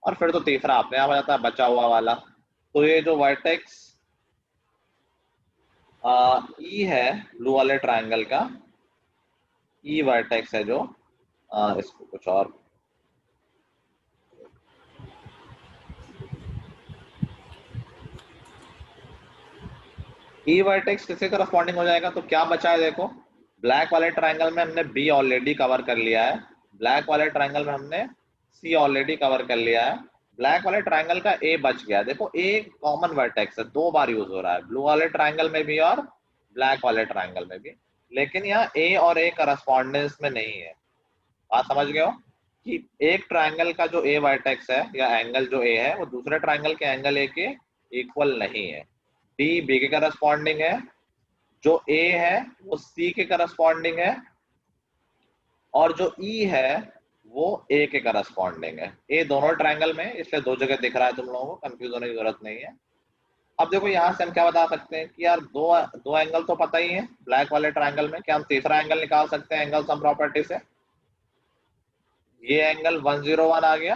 और फिर तो तीसरा अपने आप आ जाता है बचा हुआ वाला। तो ये जो वर्टेक्स ई है ब्लू वाले ट्रायंगल का, ई वर्टेक्स है जो इसको कुछ और ई वर्टेक्स किसके करस्पॉन्डिंग हो जाएगा? तो क्या बचा है देखो, ब्लैक वाले ट्रायंगल में हमने बी ऑलरेडी कवर कर लिया है, ब्लैक वाले ट्रायंगल में हमने सी ऑलरेडी कवर कर लिया है, ब्लैक वाले ट्रायंगल का ए बच गया। देखो ए कॉमन वर्टेक्स है, दो बार यूज हो रहा है, ब्लू वाले ट्रायंगल में भी और ब्लैक वाले ट्रायंगल में भी। लेकिन यहाँ ए और ए करस्पॉन्डेंस में नहीं है। बात समझ गए हो कि एक ट्रायंगल का जो ए वर्टेक्स है या एंगल जो ए है वो दूसरे ट्रायंगल के एंगल ए के इक्वल नहीं है। डी बी के करस्पॉन्डिंग है, जो ए है वो सी के करस्पॉन्डिंग है, और जो ई है वो ए के करस्पॉन्डिंग है। ए दोनों ट्रायंगल में, इसलिए दो जगह दिख रहा है, तुम लोगों को कंफ्यूज होने की जरूरत नहीं है। अब देखो यहाँ से हम क्या बता सकते हैं कि यार दो एंगल तो पता ही है ब्लैक वाले ट्रायंगल में, क्या हम तीसरा एंगल निकाल सकते हैं एंगल सम प्रॉपर्टी से? ये एंगल 101 आ गया,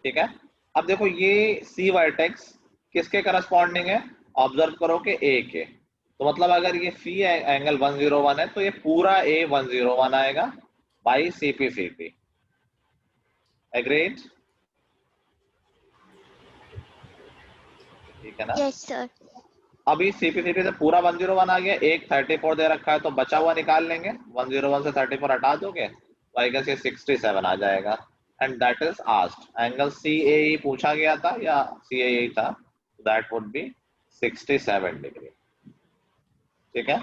ठीक है। अब देखो ये सी वर्टेक्स किसके करस्पॉन्डिंग है? ऑब्जर्व करो कि ए के। तो मतलब अगर ये सी एंगल 101 है तो ये पूरा ए 101 आएगा बाई सीपी सीटी। एग्रीड? ठीक है ना? Yes sir. अभी सीपी सीटी से पूरा 101 आ गया, एक 34 दे रखा है तो बचा हुआ निकाल लेंगे। 101 से 34 हटा दोगे तो आई गेस ये 67 आ जाएगा। And that is asked. Angle CAE पूछा गया था या CAE था, दैट वुड बी 67 डिग्री। ठीक है।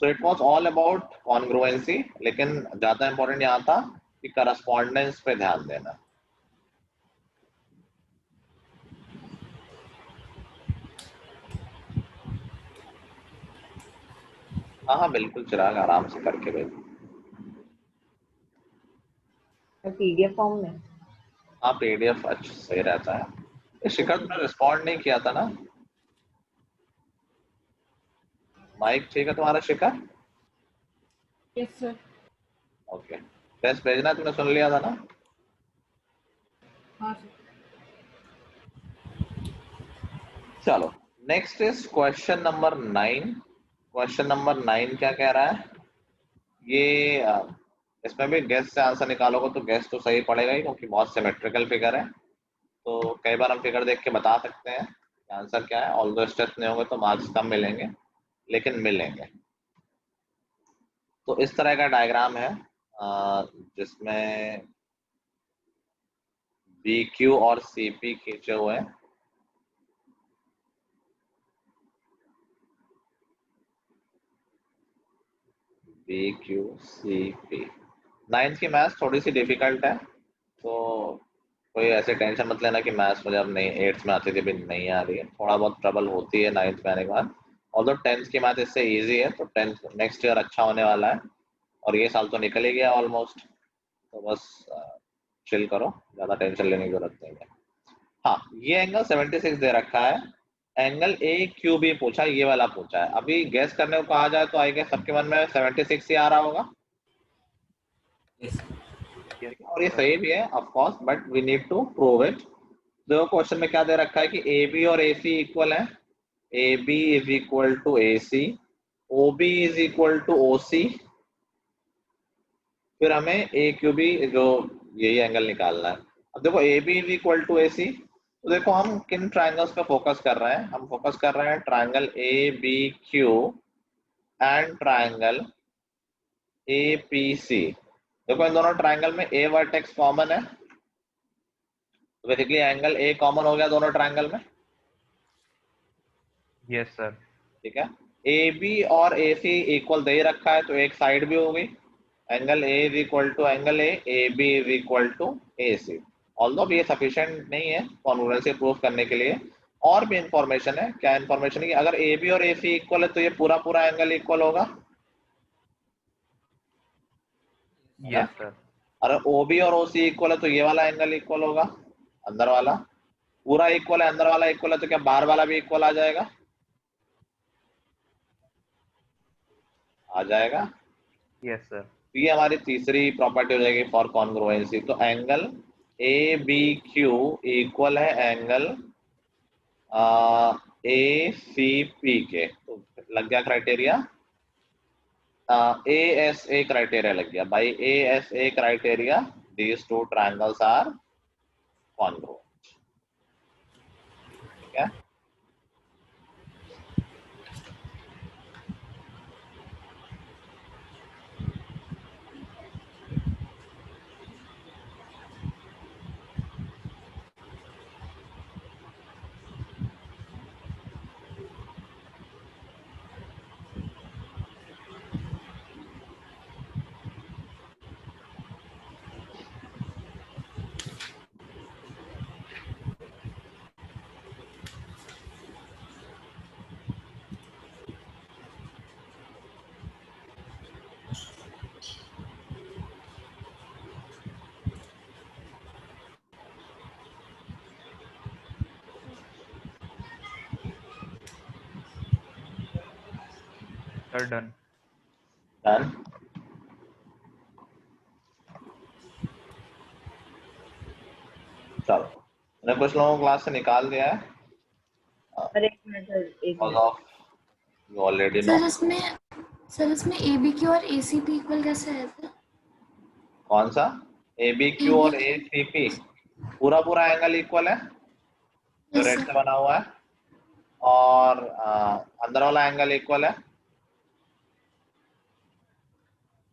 So it was all about congruency, लेकिन ज्यादा इंपॉर्टेंट यहाँ था कि करस्पॉन्डेंस पे ध्यान देना। हाँ बिल्कुल चिराग, आराम से करके भेजो। PDF फॉर्म में। हाँ PDF अच्छा सही रहता है। ये शिखर तुमने रिस्पॉन्ड नहीं किया था ना? माइक ठीक है तुम्हारा Shikhar? Yes sir. Okay, test भेजना तुमने सुन लिया था ना? हाँ सर। चलो next is question number 9। Question number 9 क्या कह रहा है? ये इसमें भी गेस से आंसर निकालोगे तो गेस तो सही पड़ेगा ही, क्योंकि बहुत सिमेट्रिकल फिगर है। तो कई बार हम फिगर देख के बता सकते हैं आंसर क्या है। ऑल्दो स्टेप्स नहीं होंगे तो मार्क्स कम मिलेंगे, लेकिन मिलेंगे। तो इस तरह का डायग्राम है जिसमें BQ और CP खींचे हुए हैं। BQ CP। 9th की मैथ्स थोड़ी सी डिफिकल्ट है, तो कोई ऐसे टेंशन मत लेना कि मैथ्स मुझे अब नहीं 8th में आती थी भी नहीं आ रही है। थोड़ा बहुत ट्रबल होती है 9th में आने के बाद, ऑल्दो 10th की मैथ इससे इजी है, तो 10th नेक्स्ट ईयर अच्छा होने वाला है, और ये साल तो निकल ही गया ऑलमोस्ट, तो बस चिल करो, ज्यादा टेंशन लेने की जरूरत नहीं है। हाँ, ये एंगल 76 दे रखा है, एंगल ए क्यू बी पूछा, ये वाला पूछा है। अभी गैस करने को कहा जाए तो आई गेस सबके मन में 76 ही आ रहा होगा, Yes. और ये सही भी है of course, but we need to prove it. देखो क्वेश्चन में क्या दे रखा है कि ए बी और ए सी इक्वल है, A B is equal to A C, O B is equal to O C, फिर हमें ए क्यू बी जो यही एंगल निकालना है। अब देखो A B is equal to A C, तो देखो हम किन ट्राइंगल्स पे फोकस कर रहे हैं, हम फोकस कर रहे हैं triangle A B Q and triangle A P C. देखो इन दोनों ट्राइंगल में ए वर्टेक्स कॉमन है, तो बेसिकली एंगल ए कॉमन हो गया दोनों ट्राइंगल में। Yes sir. ठीक है, ए बी और ए सी इक्वल दे ही रखा है, तो एक साइड भी हो गई, angle A is equal to angle A B is equal to A C. Although ये सफिशिएंट नहीं है कॉन्ग्रुएंसी प्रूफ करने के लिए, और भी इंफॉर्मेशन है। क्या इंफॉर्मेशन है कि अगर ए बी और ए सी इक्वल है तो ये पूरा पूरा एंगल इक्वल होगा, यस सर। अगर ओ बी और ओ सी इक्वल है तो ये वाला एंगल इक्वल होगा, अंदर वाला पूरा इक्वल है, अंदर वाला इक्वल है, तो क्या बाहर वाला भी इक्वल आ जाएगा? आ जाएगा। Yes sir. तो ये हमारी तीसरी प्रॉपर्टी हो जाएगी फॉर कॉन्ग्रुएंसी। तो angle A B Q equal है एंगल ए सी पी के, तो लग गया criteria, A S A criteria लग गया। By A S A criteria these two triangles are congruent. ठीक है, सर डन। डन। चलो, मैंने कुछ लोगों को क्लास से निकाल दिया है, सर एक मिनट सर, एक because minute. of you already know। Sir इसमें ए बी क्यू और ए सी पी इक्वल कैसे है सर? कौन सा? ए बी क्यू और ए सी पी पूरा पूरा एंगल इक्वल है जो Yes, रेड sir. से बना हुआ है, और अंदर वाला एंगल इक्वल है,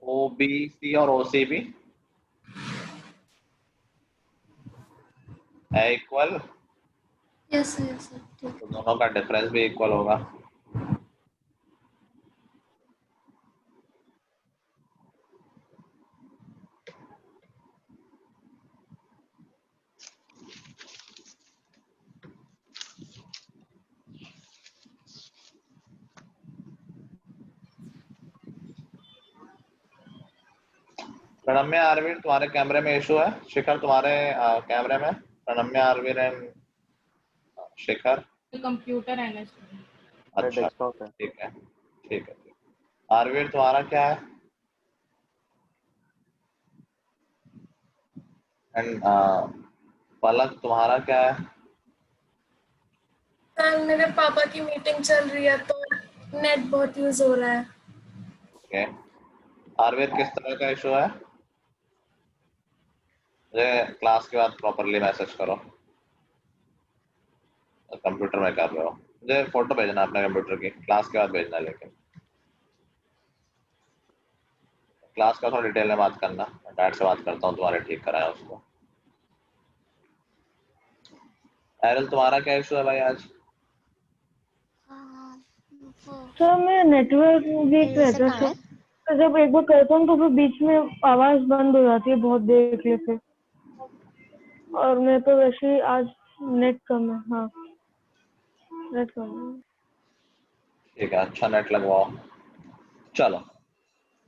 ओ बी सी और ओ सी भी है equal, Yes, sir, yes, sir. ठीक है। तो दोनों का डिफरेंस भी इक्वल होगा। प्रणम्य आरवीर तुम्हारे कैमरे में इशू है, शिखर तुम्हारे कैमरे में, प्रणम्य आरवीर एंड शिखर। कंप्यूटर है ना अच्छा डेस्कटॉप है। ठीक है, ठीक है। आरवीर तुम्हारा क्या है? एंड पलक तुम्हारा क्या है? सर मेरे पापा की मीटिंग चल रही है तो नेट बहुत यूज हो रहा है। ओके, आरवीर किस तरह का इशू है? मुझे क्लास के बाद प्रॉपरली मैसेज करो, कंप्यूटर में कर रहे हो, मुझे फोटो भेजना अपने कंप्यूटर की, क्लास के बाद भेजना, लेकिन क्लास का थोड़ा डिटेल में बात करना, डैड से बात करता हूँ तुम्हारे ठीक कराया उसको। एरल तुम्हारा क्या इशू है भाई आज? वो सर मेरा नेटवर्क वीक जैसे रहता कहाँ है है? सर, जब एक बार करता हूँ तो फिर बीच में आवाज बंद हो जाती है बहुत देर के लिए फिर, और मेरे तो वैसे ही आज नेट कम है। हाँ नेट कम है। ठीक है, अच्छा नेट लगवाओ। चलो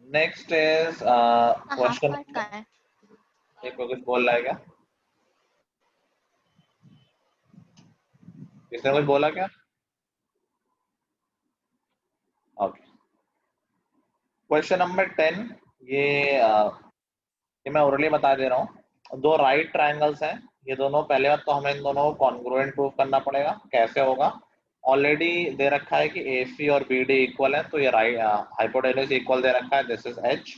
next is half question. Part का है। एक कुछ बोल रहा है क्या? किसने कुछ बोला क्या? Okay, question number 10। ये मैं ओरली बता दे रहा हूँ। दो राइट ट्रायंगल्स हैं, ये दोनों, पहले बात तो हमें इन दोनों को कॉन्ग्रुएंट प्रूव करना पड़ेगा। कैसे होगा? ऑलरेडी दे रखा है कि AC और BD इक्वल है, तो ये राइट हाइपोटेन्यूज इक्वल दे रखा है, दिस इज H।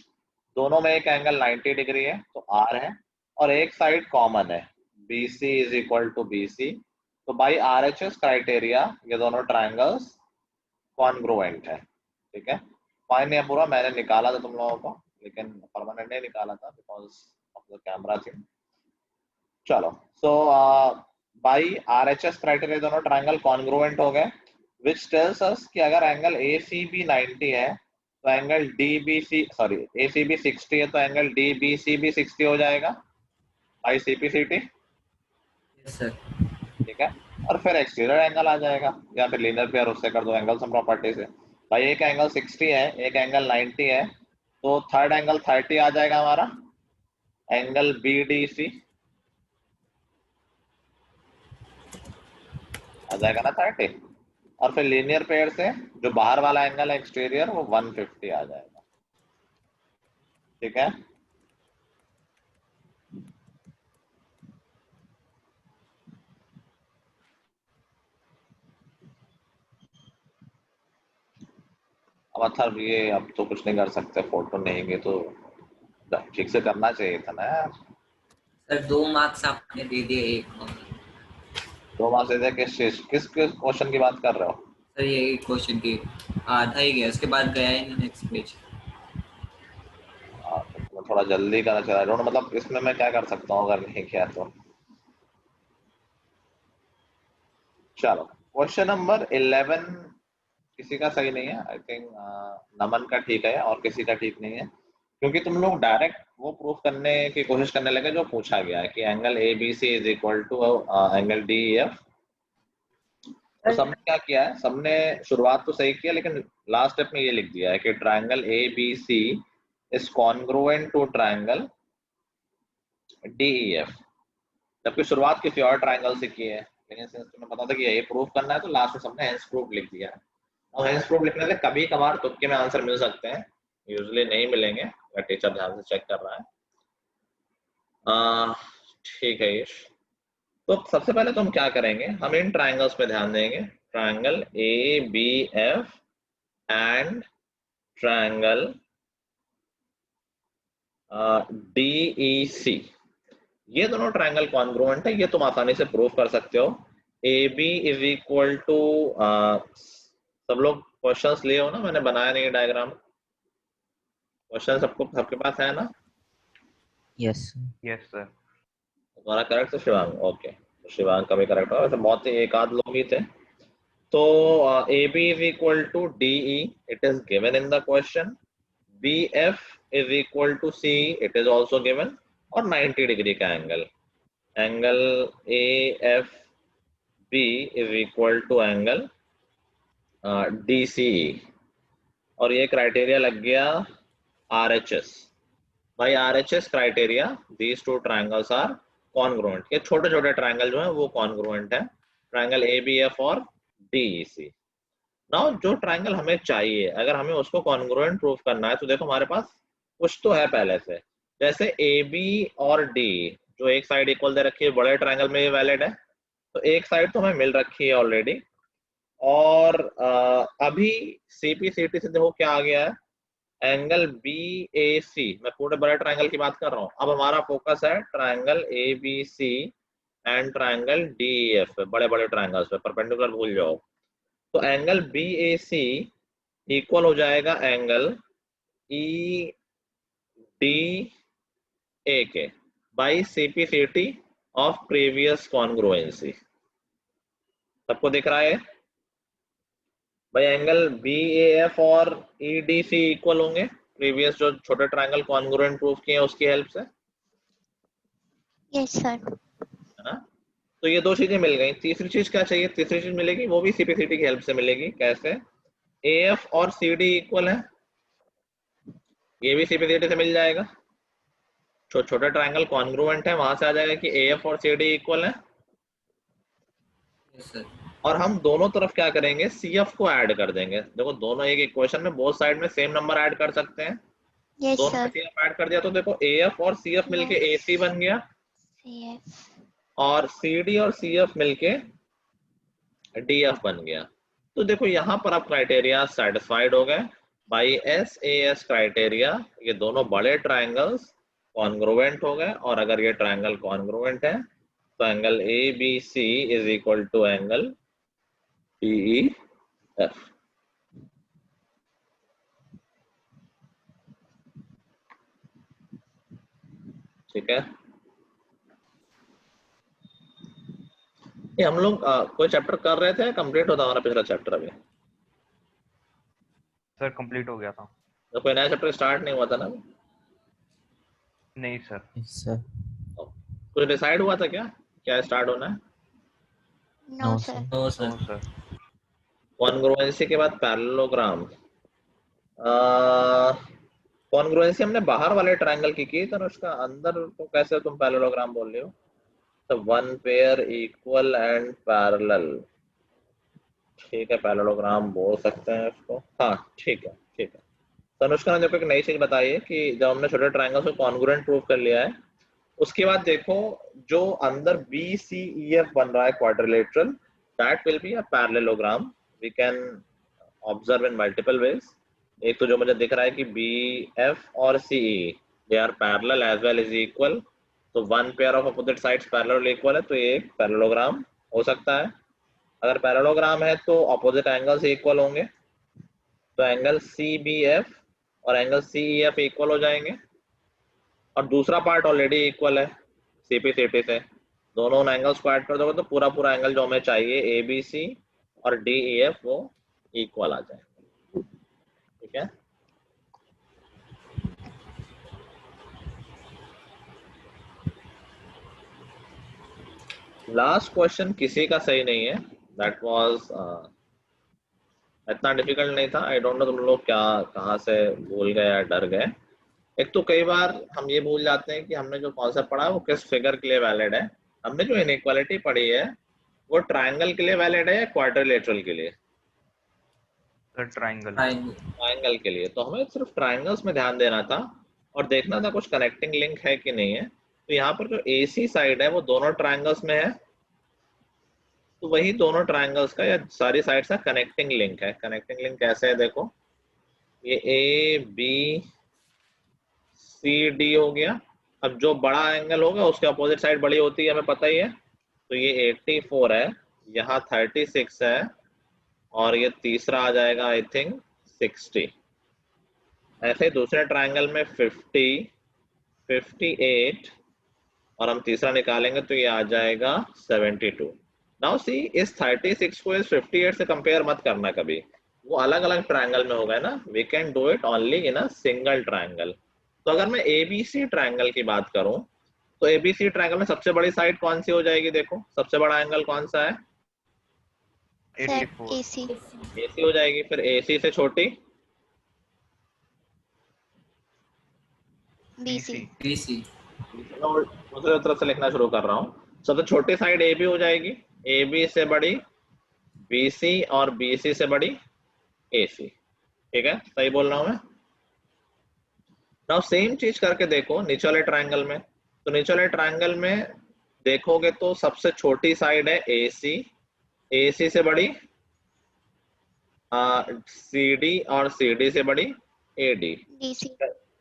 दोनों में एक एंगल 90 डिग्री है तो R है, और एक साइड कॉमन है, BC is equal to BC। तो बाई RHS क्राइटेरिया ये दोनों ट्रायंगल्स कॉन्ग्रुएंट है। ठीक है, फाइन है पूरा, मैंने निकाला था तुम लोगों को, लेकिन परमानेंट नहीं निकाला था बिकॉज ऑफ द कैमरा थी। चलो, सो बाई RHS क्राइटेरिया दोनों ट्रायंगल कॉन्ग्रुएंट हो गए, विच टेल्स अस कि अगर एंगल ACB 90 है तो एंगल DBC, सॉरी ACB 60 है तो एंगल DBC भी 60 हो जाएगा बाई CPCT। Yes sir. ठीक है, और फिर एक्सटीरियर एंगल आ जाएगा, या फिर लीनियर पेयर उससे कर दो एंगल सम प्रॉपर्टी से। भाई एक एंगल 60 है, एक एंगल 90 है, तो थर्ड एंगल 30 आ जाएगा हमारा, एंगल BDC आ जाएगा ना 30, और फिर लीनियर पेयर से जो बाहर वाला एंगल है एक्सटीरियर वो 150 आ जाएगा। ठीक है, अब अच्छा ये अब तो कुछ नहीं कर सकते, फोटो नहीं है तो ठीक से करना चाहिए था ना यार। सर 2 मार्क्स आपने दे दिए, एक दो मार्क्स दे किस क्वेश्चन की बात कर रहे हो? सर ये क्वेश्चन की आधा ही गया, उसके बाद गया ही नहीं नेक्स्ट पेज। मैं थोड़ा जल्दी करना चाह रहा हूँ, मतलब इसमें मैं क्या कर सकता हूँ अगर नहीं किया तो। चलो क्वेश्चन नंबर 11 किसी का सही नहीं है, आई थिंक नमन का ठीक है और किसी का ठीक नहीं है, क्योंकि तुम लोग डायरेक्ट वो प्रूफ करने की कोशिश करने लगे जो पूछा गया है कि angle ABC is equal to angle DEF। तो सबने क्या किया है, सबने शुरुआत तो सही किया, लेकिन लास्ट स्टेप में ये लिख दिया है कि triangle ABC is congruent to triangle DEF, जबकि शुरुआत किसी और ट्रायंगल से की है, लेकिन सिंस तुम्हें पता था कि ये प्रूफ करना है तो लास्ट में सबने हेंस प्रूफ लिख दिया है। और हेंस प्रूफ लिखने से कभी कभार तुक्के में आंसर मिल सकते हैं, यूजुअली नहीं मिलेंगे अगर टीचर ध्यान से चेक कर रहा है। ठीक है यश, तो सबसे पहले तो हम क्या करेंगे, हम इन ट्रायंगल्स पे ध्यान देंगे, triangle ABF and triangle DEC, ये दोनों ट्रायंगल कॉन्ग्रुएंट है, ये तुम आसानी से प्रूव कर सकते हो। AB इज इक्वल टू, सब लोग क्वेश्चंस लिए हो ना, मैंने बनाया नहीं डायग्राम, क्वेश्चन सबके पास है ना? Yes yes sir. तुम्हारा करेक्ट है शिवांग? ओके, तो शिवांग का भी करेक्ट होगा, वैसे बहुत ही एक आध लोग ही थे। तो AB is equal to DE, it is given in the question. BF is equal to C, it is also given, और 90 डिग्री का angle, angle AFB is equal to angle DCE, और ये क्राइटेरिया लग गया RHS। By RHS criteria, these two triangles are congruent, ये छोटे छोटे triangle जो है वो कॉन्ग्रुएंट है, ट्रायंगल ABF और DEC। नाउ जो ट्रायंगल हमें चाहिए, अगर हमें उसको कॉन्ग्रुएंट प्रूफ करना है तो देखो हमारे पास कुछ तो है पहले से, जैसे AB और D जो एक साइड इक्वल दे रखी है, बड़े ट्रायंगल में ये वैलिड है, तो एक साइड तो हमें मिल रखी है ऑलरेडी। और अभी CPCT से देखो क्या आ गया है, एंगल BAC, मैं पूरे बड़े ट्रायंगल की बात कर रहा हूँ, अब हमारा फोकस है triangle ABC and triangle DEF, बड़े बड़े ट्रायंगल्स पे, परपेंडिकुलर भूल जाओ। तो एंगल BAC इक्वल हो जाएगा एंगल EDA के by CPCT of previous congruency. सबको दिख रहा है भाई, एंगल BAF और EDC इक्वल होंगे प्रीवियस जो छोटे ट्रायंगल कॉन्ग्रुएंट प्रूफ किए हैं उसकी हेल्प से, यस सर। है ना? तो ये दो चीजें मिल गई, तीसरी चीज क्या चाहिए, तीसरी चीज मिलेगी वो भी CPCT की हेल्प से मिलेगी। कैसे? AF और CD इक्वल है, ये भी सी से मिल जाएगा। छोटा ट्रायंगल कॉन्ग्रुएंट है, वहां से आ जाएगा कि AF और CD इक्वल है। Yes sir. और हम दोनों तरफ क्या करेंगे, CF को ऐड कर देंगे। देखो दोनों एक इक्वेशन में बोथ साइड में सेम नंबर ऐड कर सकते हैं। यस दोनों में सर। CF ऐड कर दिया तो देखो AF और CF मिलके AC बन गया, CF और CD और CF मिलके DF बन गया। तो देखो यहाँ पर अब क्राइटेरिया सेटिस्फाइड हो गए बाई SAS क्राइटेरिया। ये दोनों बड़े ट्रायंगल्स कॉन्ग्रुएंट हो गए, और अगर ये ट्रायंगल कॉन्ग्रुएंट है तो angle ABC is equal to angle PEF। ठीक है, ये हम लोग कोई चैप्टर कर रहे थे, कंप्लीट होता हमारा पिछला चैप्टर अभी? सर कंप्लीट हो गया था। तो कोई नया चैप्टर स्टार्ट नहीं हुआ था ना? नहीं सर। सर कुछ डिसाइड हुआ था क्या, क्या स्टार्ट होना है? No sir. No no sir. Sir. Congruency के बाद पैरेललोग्राम। कॉन्ग्रुएंसी हमने बाहर वाले ट्रायंगल की तो उसका अंदर तो कैसे तुम पैरेललोग्राम बोल रहे हो? तो one pair equal and parallel, ठीक है, पैरेललोग्राम बोल सकते हैं उसको। हाँ ठीक है ठीक है। तनुष्का ने देखो एक नई चीज बताई है कि जब हमने छोटे ट्रायंगल्स को कॉन्ग्रुएंट प्रूव कर लिया है, उसके बाद देखो जो अंदर BCEF बन रहा है quadrilateral, that will be a parallelogram. We can observe in multiple ways. एक तो जो मुझे दिख रहा है कि BF और CE they are parallel as well as equal, तो one pair of opposite sides parallel equal है, तो ये एक पैरेललोग्राम हो सकता है। अगर पैरेललोग्राम है तो अपोजिट एंगल्स इक्वल होंगे, तो एंगल CBF और एंगल CEF इक्वल हो जाएंगे। और दूसरा पार्ट ऑलरेडी इक्वल है CP/CT से, दोनों एंगल्स को ऐड कर दोगे तो पूरा पूरा एंगल जो हमें चाहिए ABC और DEF वो इक्वल आ जाएगा। ठीक है, लास्ट क्वेश्चन किसी का सही नहीं है, दैट वाज इतना डिफिकल्ट नहीं था। आई डोंट नो तुम लोग क्या कहाँ से भूल गए या डर गए। एक तो कई बार हम ये भूल जाते हैं कि हमने जो कॉन्सेप्ट पढ़ा है वो किस फिगर के लिए वैलिड है। हमने जो इनइक्वालिटी पढ़ी है वो ट्रायंगल के लिए वैलिड है या क्वाड्रिलेटरल के लिए? Sir triangle. ट्रायंगल के लिए। तो हमें सिर्फ ट्रायंगल्स में ध्यान देना था और देखना था कुछ कनेक्टिंग लिंक है कि नहीं है। तो यहाँ पर जो AC साइड है वो दोनों ट्रायंगल्स में है, तो वही दोनों ट्रायंगल्स का या सारी साइड्स का कनेक्टिंग लिंक है। कनेक्टिंग लिंक कैसे है देखो, ये ABCD हो गया। अब जो बड़ा एंगल होगा उसके अपोजिट साइड बड़ी होती है, हमें पता ही है। तो ये 84 है, यहाँ 36 है, और ये तीसरा आ जाएगा आई थिंक 60। ऐसे दूसरे ट्रायंगल में 50, 58, और हम तीसरा निकालेंगे तो ये आ जाएगा 72। नाउ सी, इस 36 को इस 58 से कंपेयर मत करना कभी, वो अलग अलग ट्रायंगल में होगा ना। We can do it only in a single triangle. तो अगर मैं ABC ट्रायंगल की बात करूं तो ABC ट्रायंगल में सबसे बड़ी साइड कौन सी हो जाएगी? देखो सबसे बड़ा एंगल कौन सा है? सर 84। AC हो जाएगी। फिर AC से छोटी BC दूसरे तरफ से लिखना शुरू कर रहा हूँ। सबसे छोटी साइड AB हो जाएगी, AB से बड़ी BC और BC से बड़ी AC। ठीक है, सही बोल रहा हूँ मैं? नाउ सेम चीज करके देखो नीचे वाले ट्रायंगल में। तो नीचे वाले ट्रायंगल में देखोगे तो सबसे छोटी साइड है AC, AC से बड़ी CD और CD से बड़ी AD। DC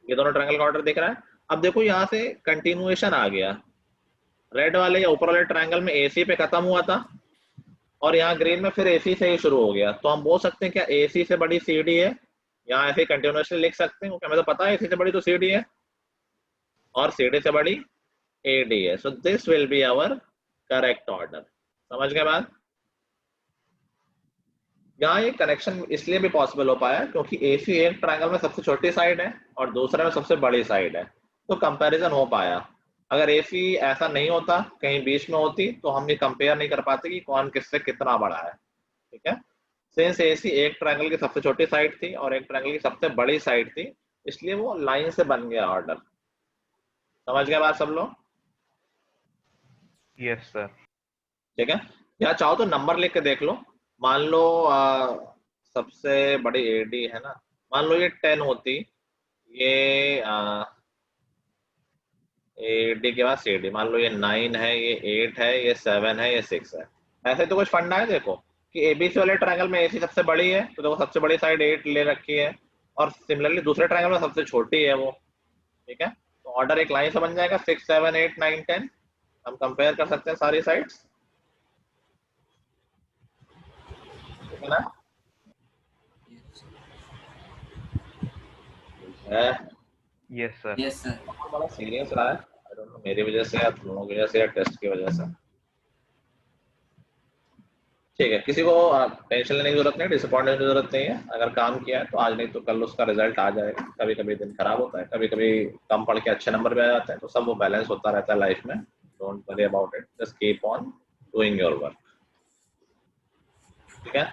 ये दोनों ट्रायंगल का ऑर्डर दिख रहा है। अब देखो यहाँ से कंटिन्यूएशन आ गया। रेड वाले या ऊपर वाले ट्रायंगल में AC पे खत्म हुआ था, और यहाँ ग्रीन में फिर AC से ही शुरू हो गया। तो हम बोल सकते हैं क्या AC से बड़ी CD है? यहाँ ऐसे कंटिन्यूअसली लिख सकते हैं क्योंकि हमें तो पता है AC से बड़ी तो CD है और CD से बड़ी AD है। So this will be our correct order. समझ गए बात? यहाँ ये कनेक्शन इसलिए भी पॉसिबल हो पाया क्योंकि AC एक ट्रायंगल में सबसे छोटी साइड है और दूसरे में सबसे बड़ी साइड है, तो कंपैरिजन हो पाया। अगर AC ऐसा नहीं होता, कहीं बीच में होती, तो हम ये कंपेयर नहीं कर पाते कि कौन किससे कितना बड़ा है। ठीक है, सिंस AC एक ट्रायंगल की सबसे छोटी साइड थी और एक ट्रायंगल की सबसे बड़ी साइड थी, इसलिए वो लाइन से बन गया ऑर्डर। समझ गए बात सब लोग? Yes sir. ठीक है, या चाहो तो नंबर लिख के देख लो। मान लो सबसे बड़ी AD है ना, मान लो ये 10 होती, ये AD के बाद CD, मान लो ये 9 है, ये 8 है, ये 7 है, ये 6 है। ऐसे तो कुछ फंडा है देखो कि ABC वाले ट्रायंगल में AC सबसे बड़ी है, तो देखो सबसे बड़ी साइड 8 ले रखी है, और सिमिलरली दूसरे ट्रायंगल में सबसे छोटी है वो। ठीक है, तो ऑर्डर एक लाइन से बन जाएगा 6 7 8 9 10। हम कंपेयर कर सकते हैं सारी साइड्स, ठीक है ना? है यस सर। Yes sir. बड़ा सीरियस रहा है, आई डोंट नो मेरी वजह से या तुम लोगों की वजह से या टेस्ट की वजह से। ठीक है, किसी को टेंशन लेने की जरूरत नहीं, डिसअपॉइंट होने की जरूरत नहीं है। अगर काम किया है तो आज नहीं तो कल उसका रिजल्ट आ जाएगा। कभी कभी दिन खराब होता है, कभी कभी कम पढ़ के अच्छे नंबर भी आ जाते हैं, तो सब वो बैलेंस होता रहता है लाइफ में। Don't worry about it, just keep on doing your work. ठीक है,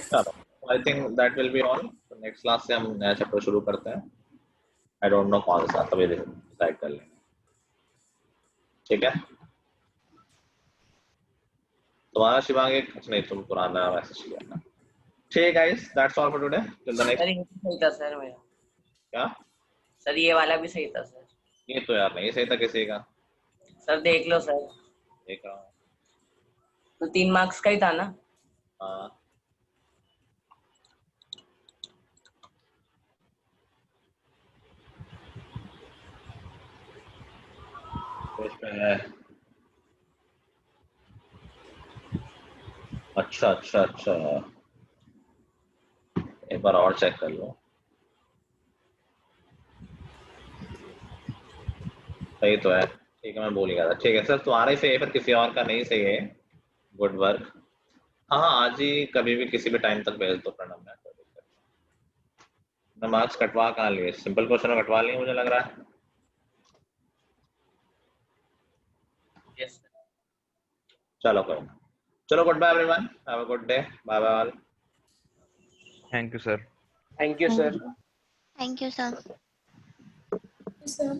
चलो, I think that will be all. Next class से हम नया चैप्टर शुरू करते हैं। आई डोंट नो कौन सा, तभी डिसाइड कर लेंगे। ठीक है, तुम्हारा शिवांग कुछ नहीं, तुम पुराना मैसेज किया था। ठीक guys, that's all for today, till the next. Sir ये सही था सर मेरा। क्या? सर ये वाला भी सही था सर। ये तो यार नहीं सही था किसी का। सर देख लो सर, देख रहा हूँ। तो 3 मार्क्स का ही था ना? हाँ, तो इसमें है। अच्छा अच्छा अच्छा, एक बार और चेक कर लो। सही तो है, ठीक है, मैं भूल गया था। ठीक है सर, तुम्हारा ही सही है, फिर किसी और का नहीं सही है। Good work. हाँ हाँ, आज ही कभी भी किसी भी टाइम तक भेज दो प्रणब में, कोई दिक्कत नहीं। मैं मार्क्स कटवा कहाँ लिए, सिंपल क्वेश्चन कटवा लिए मुझे लग रहा है। Yes sir. चलो कोई ना, चलो, good bye everyone, have a good day, bye bye all. Thank you sir. Thank you sir. Thank you sir. Sir